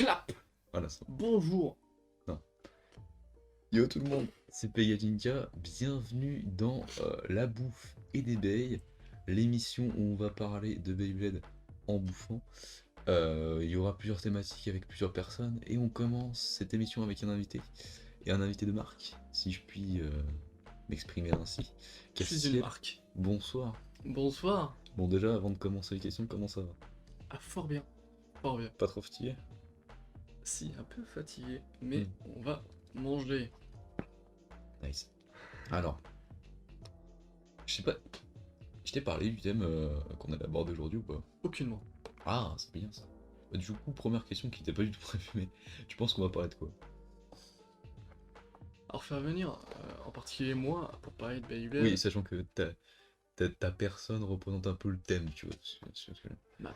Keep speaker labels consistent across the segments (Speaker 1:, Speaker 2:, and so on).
Speaker 1: Clap.
Speaker 2: Voilà, ça.
Speaker 1: Bonjour.
Speaker 2: Non. Yo tout le monde, c'est Pegatinka, bienvenue dans La Bouffe et des Beilles, l'émission où on va parler de Beyblade en bouffant. Il y aura plusieurs thématiques avec plusieurs personnes et on commence cette émission avec un invité, et un invité de marque, si je puis m'exprimer ainsi.
Speaker 1: Je suis une
Speaker 2: Castiel,
Speaker 1: marque.
Speaker 2: bonsoir.
Speaker 1: Bonsoir.
Speaker 2: Bon déjà, avant de commencer les questions, comment ça va?
Speaker 1: Ah, fort bien. Fort bien.
Speaker 2: Pas trop fatigué?
Speaker 1: Si, un peu fatigué, mais
Speaker 2: Hmm.
Speaker 1: on va manger.
Speaker 2: Nice. Alors, je sais pas, je t'ai parlé du thème qu'on allait aborder aujourd'hui ou pas?
Speaker 1: Aucunement.
Speaker 2: Ah, c'est bien ça. Bah, du coup, première question qui n'était pas du tout prévue, mais tu penses qu'on va parler de quoi?
Speaker 1: Alors, faire venir, en particulier moi, pour parler de Beyblade.
Speaker 2: Oui, sachant que ta personne représente un peu le thème, tu vois.
Speaker 1: Bah.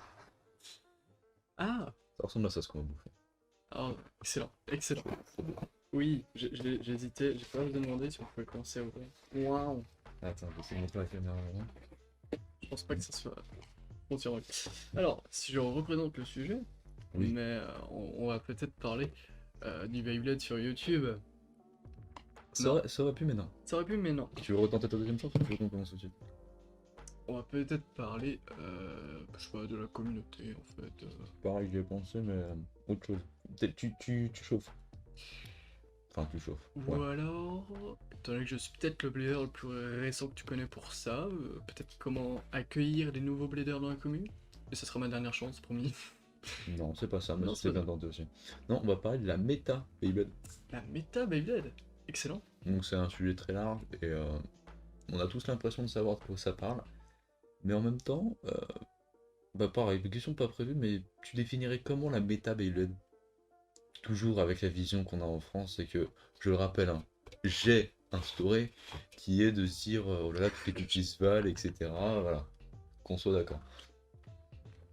Speaker 1: Ah.
Speaker 2: Ça ressemble à ça ce qu'on va bouffer.
Speaker 1: Ah, excellent. Excellent. Oui, j'hésitais. J'ai pas osé demander si on pouvait commencer à ouvrir. Waouh.
Speaker 2: Attends, je vais essayer de montrer la caméra avant.
Speaker 1: Je pense pas que ça soit entièrement. Alors, si je représente le sujet,
Speaker 2: Oui.
Speaker 1: mais on va peut-être parler du Beyblade sur YouTube.
Speaker 2: Ça aurait pu, mais non.
Speaker 1: Ça aurait pu, mais non.
Speaker 2: Tu veux retenter ta deuxième chance ou tu veux qu'on commence tout de suite?
Speaker 1: On va peut-être parler, je sais pas, de la communauté en fait.
Speaker 2: Pareil, j'y ai pensé, mais autre chose. Tu chauffes. Enfin, tu chauffes.
Speaker 1: Ou
Speaker 2: Ouais.
Speaker 1: alors, étant donné que je suis peut-être le blader le plus récent que tu connais pour ça, peut-être comment accueillir les nouveaux bladers dans la commune. Et ça sera ma dernière chance, promis.
Speaker 2: Non, c'est pas ça, mais
Speaker 1: Non,
Speaker 2: c'était
Speaker 1: c'est pas
Speaker 2: bien tenté aussi. Non, on va parler de la méta Beyblade.
Speaker 1: La méta Beyblade. Excellent.
Speaker 2: Donc c'est un sujet très large et on a tous l'impression de savoir de quoi ça parle. Mais en même temps, bah pareil, une question pas prévue, mais tu définirais comment la méta Beyblade? Toujours avec la vision qu'on a en France, c'est que, je le rappelle, hein, j'ai instauré, qui est de se dire, oh là là, toutes les cookies se valent, etc. Voilà, qu'on soit d'accord.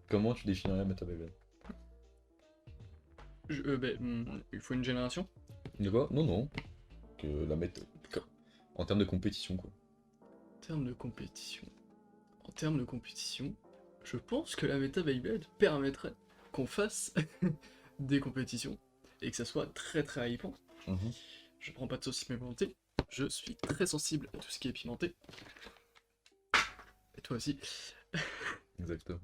Speaker 2: Comment tu définirais la méta Beyblade?
Speaker 1: Il faut une génération.
Speaker 2: De quoi? Non, non. Que la méta... En termes de compétition, quoi.
Speaker 1: En termes de compétition. En termes de compétition, je pense que la méta Beyblade permettrait qu'on fasse des compétitions et que ça soit très très hypant.
Speaker 2: Mhm.
Speaker 1: Je prends pas de sauce pimentée, je suis très sensible à tout ce qui est pimenté. Et toi aussi.
Speaker 2: Exactement.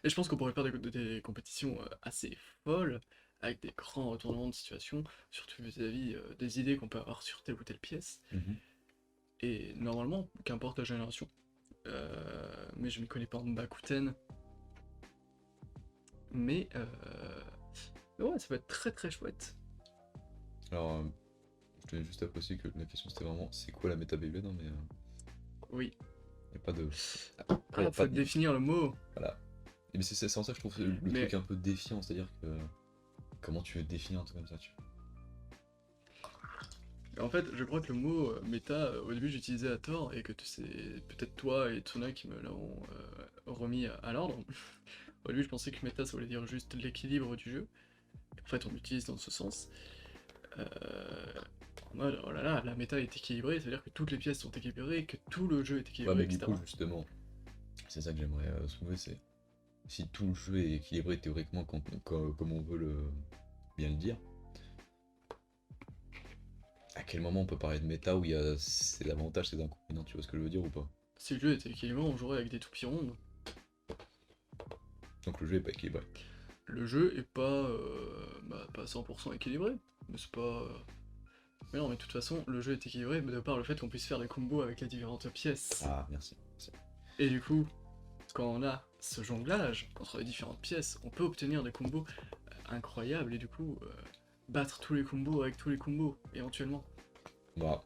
Speaker 1: Et je pense qu'on pourrait faire des compétitions assez folles, avec des grands retournements de situation, surtout vis-à-vis des idées qu'on peut avoir sur telle ou telle pièce.
Speaker 2: Mhm.
Speaker 1: Et normalement, qu'importe la génération, mais je m'y connais pas en Bakuten. Mais ouais, ça va être très très chouette.
Speaker 2: Alors, je tenais juste à préciser que la question c'était vraiment c'est quoi la méta Beyblade, hein, mais
Speaker 1: Oui.
Speaker 2: y a pas de.
Speaker 1: Ah, faut définir le mot.
Speaker 2: Voilà. Et mais c'est en ça que je trouve le
Speaker 1: Mais-
Speaker 2: truc un peu défiant, c'est-à-dire que. Comment tu veux définir un truc comme ça, tu vois?
Speaker 1: En fait, je crois que le mot méta, au début j'utilisais à tort, et que c'est peut-être toi et Tsuna qui me l'ont remis à l'ordre. Au début je pensais que méta ça voulait dire juste l'équilibre du jeu. En fait on l'utilise dans ce sens. Euh, En mode, oh là là, la méta est équilibrée, c'est-à-dire que toutes les pièces sont équilibrées, que tout le jeu est
Speaker 2: Ouais,
Speaker 1: équilibré,
Speaker 2: mais du
Speaker 1: etc.
Speaker 2: coup, justement, c'est ça que j'aimerais soulever, c'est si tout le jeu est équilibré théoriquement comme on veut bien le dire, à quel moment on peut parler de méta où il y a ses avantages, ses inconvénients, tu vois ce que je veux dire ou pas?
Speaker 1: Si le jeu était équilibré, on jouerait avec des toupies rondes.
Speaker 2: Donc le jeu est pas équilibré.
Speaker 1: Le jeu est pas, pas 100% équilibré, mais c'est pas... Mais non, mais de toute façon, le jeu est équilibré de par le fait qu'on puisse faire des combos avec les différentes pièces.
Speaker 2: Ah, merci. Merci.
Speaker 1: Et du coup, quand on a ce jonglage entre les différentes pièces, on peut obtenir des combos incroyables et du coup, battre tous les combos avec tous les combos, éventuellement.
Speaker 2: Bah,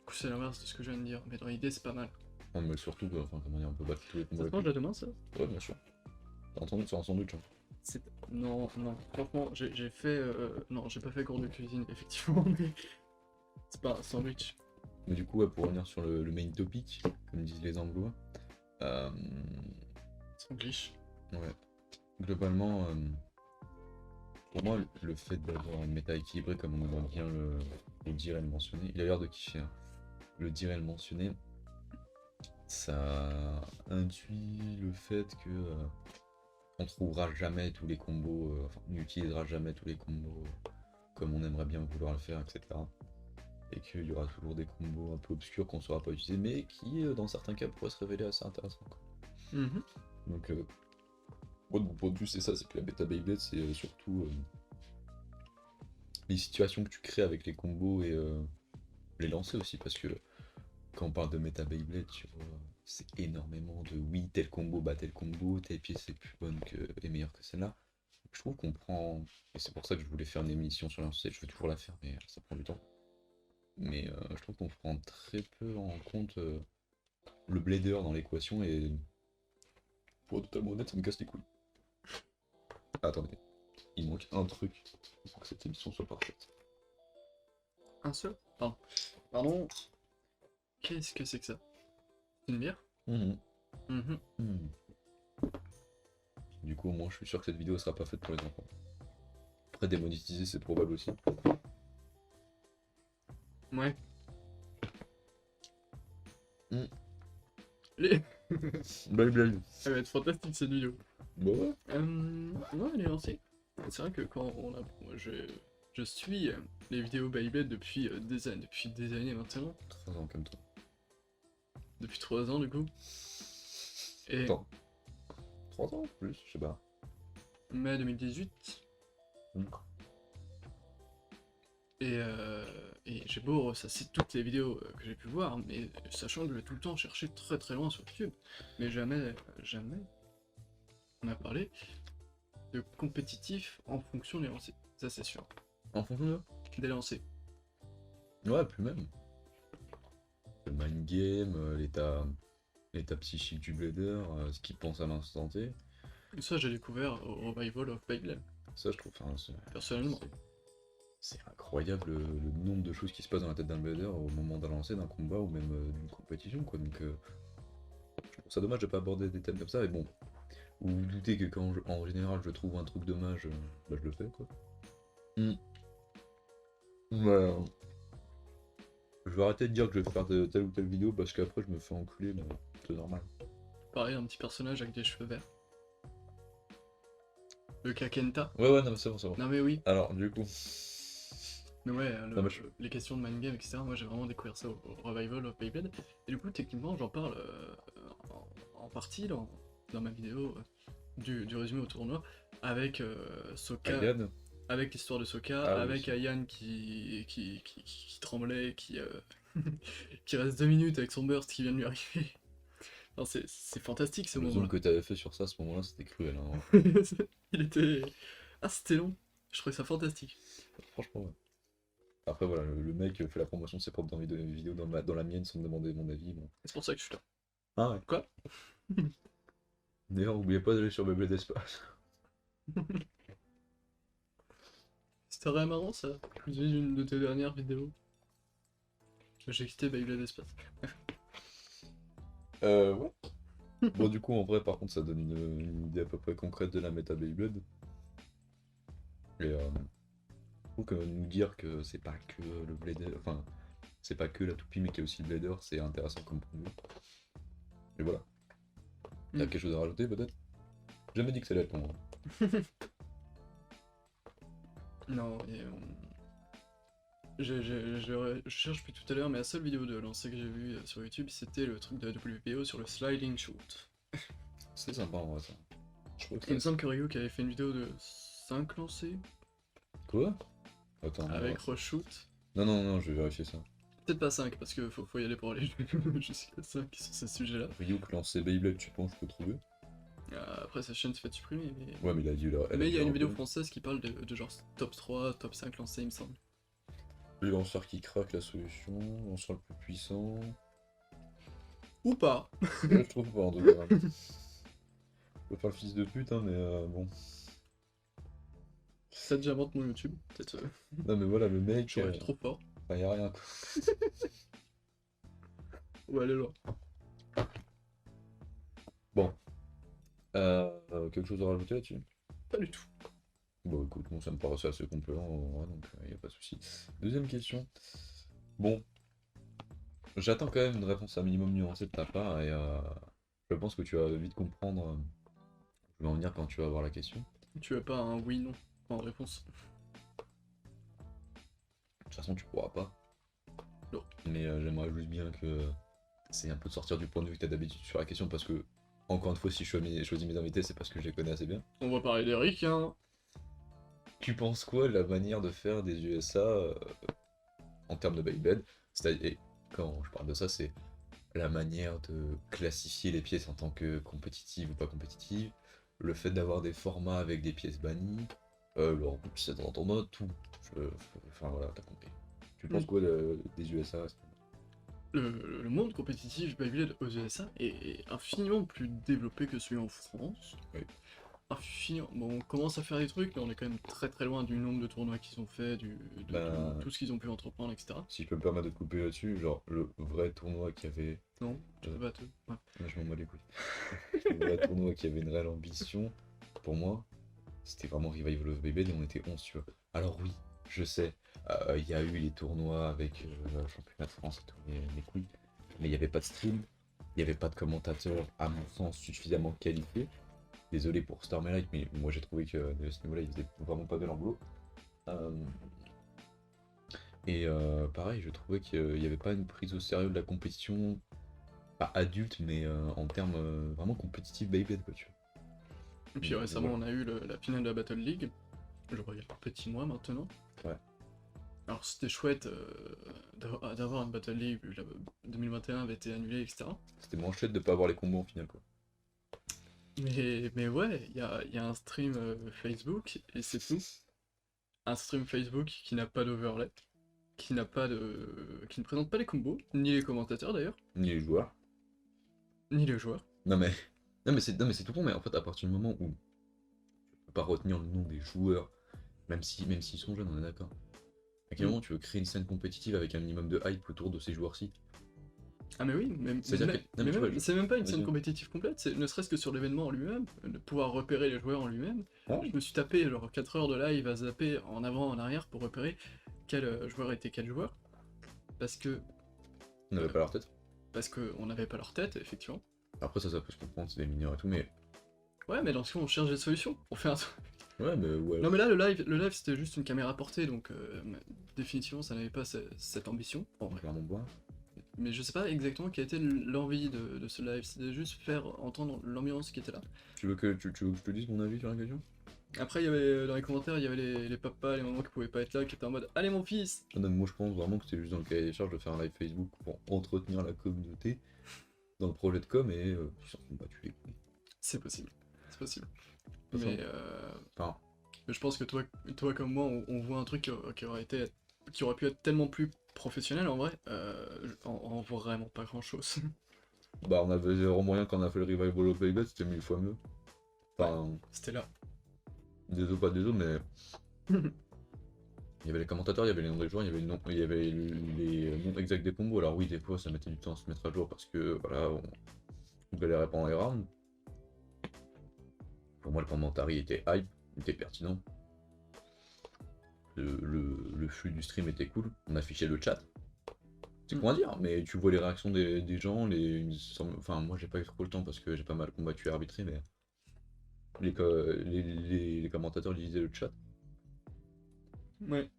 Speaker 1: Du coup, c'est l'inverse de ce que je viens de dire, mais dans l'idée, c'est pas mal.
Speaker 2: non, mais surtout, enfin, comment dire, on peut battre tous les combos
Speaker 1: Ça se
Speaker 2: avec
Speaker 1: mange à demain, ça?
Speaker 2: Ouais, bien sûr. T'as entendu, c'est un sandwich, hein.
Speaker 1: Non, non, franchement, j'ai fait... Non, j'ai pas fait cours de cuisine, effectivement, mais... C'est pas un sandwich.
Speaker 2: Mais du coup, ouais, pour revenir sur le main topic, comme disent les Anglois, euh,
Speaker 1: C'est un glitch.
Speaker 2: ouais, globalement, pour moi, le fait d'avoir une méta équilibrée, comme on va bien le dire et le mentionner, il a l'air de kiffer, hein. Le dire et le mentionner, ça induit le fait que on trouvera jamais tous les combos, enfin on n'utilisera jamais tous les combos comme on aimerait bien vouloir le faire, etc. Et qu'il y aura toujours des combos un peu obscurs qu'on ne saura pas utiliser, mais qui dans certains cas pourraient se révéler assez intéressants, quoi.
Speaker 1: Mhm.
Speaker 2: Donc moi de mon point de vue c'est ça, c'est que la bêta Beyblade c'est surtout les situations que tu crées avec les combos et les lancer aussi, parce que quand on parle de méta Beyblade, tu vois, c'est énormément de oui, tel combo bat tel combo, telle pièce est plus bonne que, et meilleure que celle-là. Je trouve qu'on prend, et c'est pour ça que je voulais faire une émission sur l'instant, je veux toujours la faire, mais ça prend du temps. Mais je trouve qu'on prend très peu en compte le blader dans l'équation, et pour être totalement honnête, ça me casse les couilles. Ah, attendez, il manque un truc pour que cette émission soit parfaite.
Speaker 1: Un seul? Pardon. Pardon. Qu'est-ce que c'est que ça? C'est une bière?
Speaker 2: Mhm.
Speaker 1: Mhm.
Speaker 2: Mhm. Du coup, au moins, je suis sûr que cette vidéo sera pas faite pour les enfants. Après, démonétiser, c'est probable aussi.
Speaker 1: Ouais.
Speaker 2: Mm.
Speaker 1: Les...
Speaker 2: Bye bye.
Speaker 1: Ça va être fantastique cette vidéo.
Speaker 2: Bah ouais.
Speaker 1: Non, elle est lancée. C'est vrai que quand on a... moi, je suis les vidéos Beyblade depuis des années maintenant.
Speaker 2: 3 ans comme toi.
Speaker 1: Depuis 3 ans du coup. Et
Speaker 2: Attends. 3 ans plus, je sais pas.
Speaker 1: mai 2018.
Speaker 2: Mm.
Speaker 1: Et j'ai beau ressasser toutes les vidéos que j'ai pu voir, mais sachant que je vais tout le temps chercher très très loin sur YouTube. Mais jamais on a parlé de compétitif en fonction des lancers. Ça c'est sûr.
Speaker 2: En fonction
Speaker 1: Des lancers.
Speaker 2: de... Ouais, plus même. Le mind game, l'état psychique du blader, ce qu'il pense à l'instant T.
Speaker 1: Ça j'ai découvert au Revival of Beyblade,
Speaker 2: Ça, je trouve, enfin,
Speaker 1: personnellement.
Speaker 2: c'est incroyable le nombre de choses qui se passent dans la tête d'un blader au moment d'un lancer, d'un combat ou même d'une compétition, quoi. Donc, je trouve ça dommage de pas aborder des thèmes comme ça, mais bon. Vous vous doutez que quand, en général, je trouve un truc dommage, bah, je le fais, quoi. Mm. Voilà. Je vais arrêter de dire que je vais faire de telle ou telle vidéo parce qu'après je me fais enculer, mais c'est normal.
Speaker 1: Pareil, un petit personnage avec des cheveux verts. Le Kakenta.
Speaker 2: Ouais, ouais, non, mais c'est bon, c'est bon.
Speaker 1: Non mais oui.
Speaker 2: Alors, du coup.
Speaker 1: Mais ouais,
Speaker 2: Non, mais
Speaker 1: les questions de mind game, etc. Moi j'ai vraiment découvert ça au Revival of Beyblade. Et du coup, techniquement, j'en parle en partie dans ma vidéo du résumé au tournoi avec Sokka,
Speaker 2: Ayan.
Speaker 1: avec l'histoire de Sokka,
Speaker 2: Ah oui,
Speaker 1: avec
Speaker 2: aussi.
Speaker 1: Ayan qui tremblait, qui reste 2 minutes avec son burst qui vient de lui arriver. Non, c'est fantastique ce
Speaker 2: Le zoom
Speaker 1: moment-là.
Speaker 2: que t'avais fait sur ça à ce moment-là, c'était cruel, hein.
Speaker 1: Il était. Ah, c'était long. Je trouvais ça fantastique.
Speaker 2: Franchement, ouais. Après, voilà, le mec fait la promotion de ses propres vidéos dans la mienne sans me demander mon avis. Bon.
Speaker 1: C'est pour ça que je suis là.
Speaker 2: Ah ouais.
Speaker 1: Quoi?
Speaker 2: D'ailleurs, n'oubliez pas d'aller sur Beyblade d'Espace.
Speaker 1: C'était vraiment marrant ça. Je me souviens d'une de tes dernières vidéos. J'ai quitté Beyblade Espace.
Speaker 2: Ouais. Bon, du coup, en vrai, par contre, ça donne une idée à peu près concrète de la méta Beyblade. Et je trouve que nous dire que c'est pas que le blader, enfin, c'est pas que la toupie, mais qu'il y a aussi le blader, c'est intéressant comme point de vue. Et voilà. T'as
Speaker 1: Mm.
Speaker 2: quelque chose à rajouter, peut-être? J'ai jamais dit que ça allait être long, hein.
Speaker 1: Non, et je cherche depuis tout à l'heure, mais la seule vidéo de lancer que j'ai vue sur YouTube, c'était le truc de la WPO sur le sliding shoot.
Speaker 2: C'est sympa en vrai ça. Je crois que
Speaker 1: Il me semble que Ryu qui avait fait une vidéo de 5 lancers
Speaker 2: Quoi? Attends,
Speaker 1: avec Rush Shoot.
Speaker 2: non, non, non, je vais vérifier ça.
Speaker 1: Peut-être pas 5 parce que faut y aller pour aller jusqu'à 5 sur ce sujet-là.
Speaker 2: Ryuk lancé Beyblade, tu penses que je peux trouver?
Speaker 1: Après sa chaîne se fait supprimer, mais.
Speaker 2: Ouais, mais il a dit elle
Speaker 1: Mais il y a une vidéo
Speaker 2: repris.
Speaker 1: française qui parle de genre top 3, top 5 lancés, il me semble.
Speaker 2: Le lanceur qui craque la solution, lanceur le plus puissant.
Speaker 1: Ou pas.
Speaker 2: Ouais, je trouve pas en tout cas. Je peux faire le fils de pute, hein, mais bon.
Speaker 1: Ça déjà monte mon YouTube, peut-être.
Speaker 2: Non, mais voilà, le mec.
Speaker 1: J'aurais été trop fort.
Speaker 2: Enfin, y a rien quoi.
Speaker 1: Ou aller loin.
Speaker 2: Bon. Quelque chose à rajouter là-dessus?
Speaker 1: Pas du tout.
Speaker 2: Bon, écoute, bon, ça me paraissait assez complet en vrai, donc y a pas de souci. Deuxième question. Bon, j'attends quand même une réponse un minimum nuancée de ta part et je pense que tu vas vite comprendre je vais en venir quand tu vas voir la question.
Speaker 1: Tu as pas un oui-non en réponse.
Speaker 2: De toute façon, tu pourras pas.
Speaker 1: Non.
Speaker 2: Mais j'aimerais juste bien que c'est un peu de sortir du point de vue que t'as d'habitude sur la question parce que, encore une fois, si je choisis mes invités, c'est parce que je les connais assez bien.
Speaker 1: On va parler d'Eric, hein.
Speaker 2: Tu penses quoi de la manière de faire des USA en termes de Beyblade? C'est-à-dire, et quand je parle de ça, c'est la manière de classifier les pièces en tant que compétitives ou pas compétitives, le fait d'avoir des formats avec des pièces bannies, le remplissage dans ton mode, tout. Enfin voilà, t'as compris. Tu penses
Speaker 1: Mm.
Speaker 2: quoi des USA à ce moment-là?
Speaker 1: Le monde compétitif Beyblade aux USA est infiniment plus développé que celui en France.
Speaker 2: Oui.
Speaker 1: Infiniment. Bon, on commence à faire des trucs, mais on est quand même très très loin du nombre de tournois qu'ils ont fait, de
Speaker 2: Ben,
Speaker 1: tout ce qu'ils ont pu entreprendre, etc.
Speaker 2: si je peux me permettre de te couper là-dessus, genre le vrai tournoi qui avait.
Speaker 1: Non, tu peux pas te... Ouais.
Speaker 2: Je m'en bats les couilles. Le vrai tournoi qui avait une réelle ambition, pour moi, c'était vraiment Revival of Beyblade et on était 11, tu vois. Alors oui, je sais, il y a eu les tournois avec le championnat de France et tout, mes couilles, mais il n'y avait pas de stream, il n'y avait pas de commentateur, à mon sens, suffisamment qualifié. Désolé pour Star Light, mais moi j'ai trouvé que de ce niveau-là, il faisait vraiment pas bien leur boulot. Euh, pareil, je trouvais qu'il n'y avait pas une prise au sérieux de la compétition, pas adulte, mais en termes vraiment compétitifs Beyblade, quoi, tu vois.
Speaker 1: Et puis récemment,
Speaker 2: Voilà.
Speaker 1: on a eu la finale de la Battle League. Je regarde petit mois maintenant.
Speaker 2: Ouais.
Speaker 1: Alors c'était chouette d'avoir une Battle League, vu que la 2021 avait été annulée, etc.
Speaker 2: C'était moins chouette de pas avoir les combos en finale, quoi.
Speaker 1: Mais ouais, il y a un stream Facebook, et c'est tout. Un stream Facebook qui n'a pas d'overlay, qui n'a pas qui ne présente pas les combos, ni les commentateurs d'ailleurs,
Speaker 2: Ni les joueurs.
Speaker 1: ni les joueurs.
Speaker 2: Non mais, non mais c'est tout con, mais en fait à partir du moment où tu peux pas retenir le nom des joueurs, même s'ils sont jeunes, on est d'accord. À quel
Speaker 1: Mm.
Speaker 2: moment tu veux créer une scène compétitive avec un minimum de hype autour de ces joueurs-ci?
Speaker 1: Ah mais oui,
Speaker 2: C'est-à-dire que, non mais tu vois,
Speaker 1: c'est même pas une scène
Speaker 2: vas-y.
Speaker 1: compétitive complète, c'est ne serait-ce que sur l'événement en lui-même, de pouvoir repérer les joueurs en lui-même.
Speaker 2: Ah,
Speaker 1: Je me suis tapé genre 4 heures de live à zapper en avant, en arrière pour repérer quel joueur était quel joueur, parce que
Speaker 2: on n'avait
Speaker 1: euh,
Speaker 2: pas leur tête.
Speaker 1: parce qu'on n'avait pas leur tête, effectivement.
Speaker 2: Après ça peut se comprendre, c'est des mineurs et tout, mais
Speaker 1: Ouais, mais dans ce cas, on cherche des solutions. On fait un...
Speaker 2: ouais, mais ouais,
Speaker 1: Non, mais là, le live c'était juste une caméra portée, donc définitivement, ça n'avait pas cette ambition, en vrai.
Speaker 2: clairement boire.
Speaker 1: Mais je sais pas exactement quelle était l'envie de ce live, c'était juste faire entendre l'ambiance qui était là.
Speaker 2: Tu veux que je te dise mon avis sur la question?
Speaker 1: Après, il y avait dans les commentaires, il y avait les papas, les mamans qui pouvaient pas être là, qui étaient en mode allez mon fils!
Speaker 2: Ah non, mais moi je pense vraiment que c'était juste dans le cahier des charges de faire un live Facebook pour entretenir la communauté dans le projet de com et ils s'en sont battus les couilles.
Speaker 1: C'est possible, c'est possible.
Speaker 2: De toute
Speaker 1: Mais,
Speaker 2: façon, enfin,
Speaker 1: je pense que toi comme moi, on voit un truc qui aurait pu être tellement plus professionnel en vrai, en vraiment pas grand chose.
Speaker 2: bah on avait zéro moyen quand on a fait le Revival of Vegas, c'était 1000 fois mieux. Enfin,
Speaker 1: C'était là.
Speaker 2: désolé pas désolé, mais il y avait les commentateurs, il y avait les noms des joueurs, il y avait les noms exacts des combos. Alors oui, des fois ça mettait du temps à se mettre à jour parce que voilà, on galérait pendant les rounds. Pour moi le commentary était hype, était pertinent. Le flux du stream était cool, on affichait le chat. C'est con à dire, mais tu vois les réactions des gens, enfin moi j'ai pas eu trop le temps parce que j'ai pas mal combattu et arbitré, mais les commentateurs lisaient le chat.
Speaker 1: Ouais.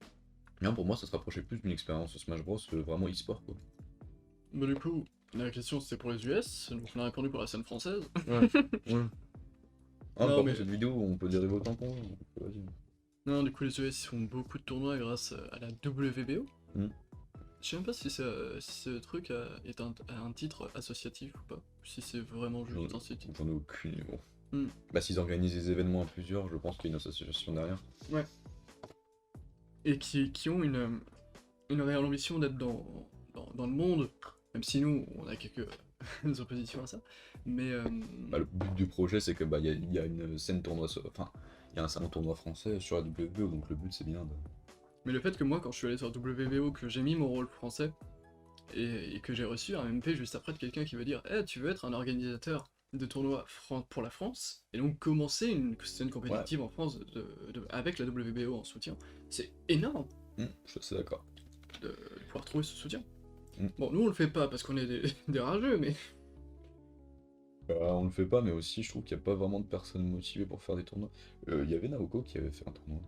Speaker 2: Non, pour moi ça se rapprochait plus d'une expérience Smash Bros vraiment e-sport quoi.
Speaker 1: Bah du coup, la question c'était pour les US, donc on a répondu pour la scène française.
Speaker 2: Ouais, ouais. Ah,
Speaker 1: Non
Speaker 2: par
Speaker 1: mais...
Speaker 2: contre cette vidéo on peut dériver autant qu'on veut, donc, vas-y.
Speaker 1: Non, du coup les US ils font beaucoup de tournois grâce à la WBO.
Speaker 2: Hmm.
Speaker 1: Je sais même pas si ce truc a un titre associatif ou pas. Si c'est vraiment juste un site.
Speaker 2: J'en ai aucune idée. Bon.
Speaker 1: Hmm.
Speaker 2: Bah s'ils organisent des événements à plusieurs, je pense qu'il y a une association derrière.
Speaker 1: Ouais. Et qui ont une réelle ambition d'être dans le monde, même si nous on a quelques oppositions à ça. Mais
Speaker 2: Bah, le but du projet c'est que bah il y a une scène tournoi, enfin il y a un salon tournoi français sur la WBO, donc le but c'est bien de...
Speaker 1: Mais le fait que moi, quand je suis allé sur WBO, que j'ai mis mon rôle français, et que j'ai reçu un MP juste après de quelqu'un qui veut dire Eh, tu veux être un organisateur de tournois pour la France, et donc commencer une scène compétitive en France avec la WBO en soutien, c'est énorme
Speaker 2: je suis assez d'accord.
Speaker 1: de pouvoir trouver ce soutien.
Speaker 2: Mm.
Speaker 1: Bon, nous on le fait pas parce qu'on est des rageux, mais
Speaker 2: On le fait pas, mais aussi je trouve qu'il n'y a pas vraiment de personnes motivées pour faire des tournois. Il y avait Naoko qui avait fait un tournoi.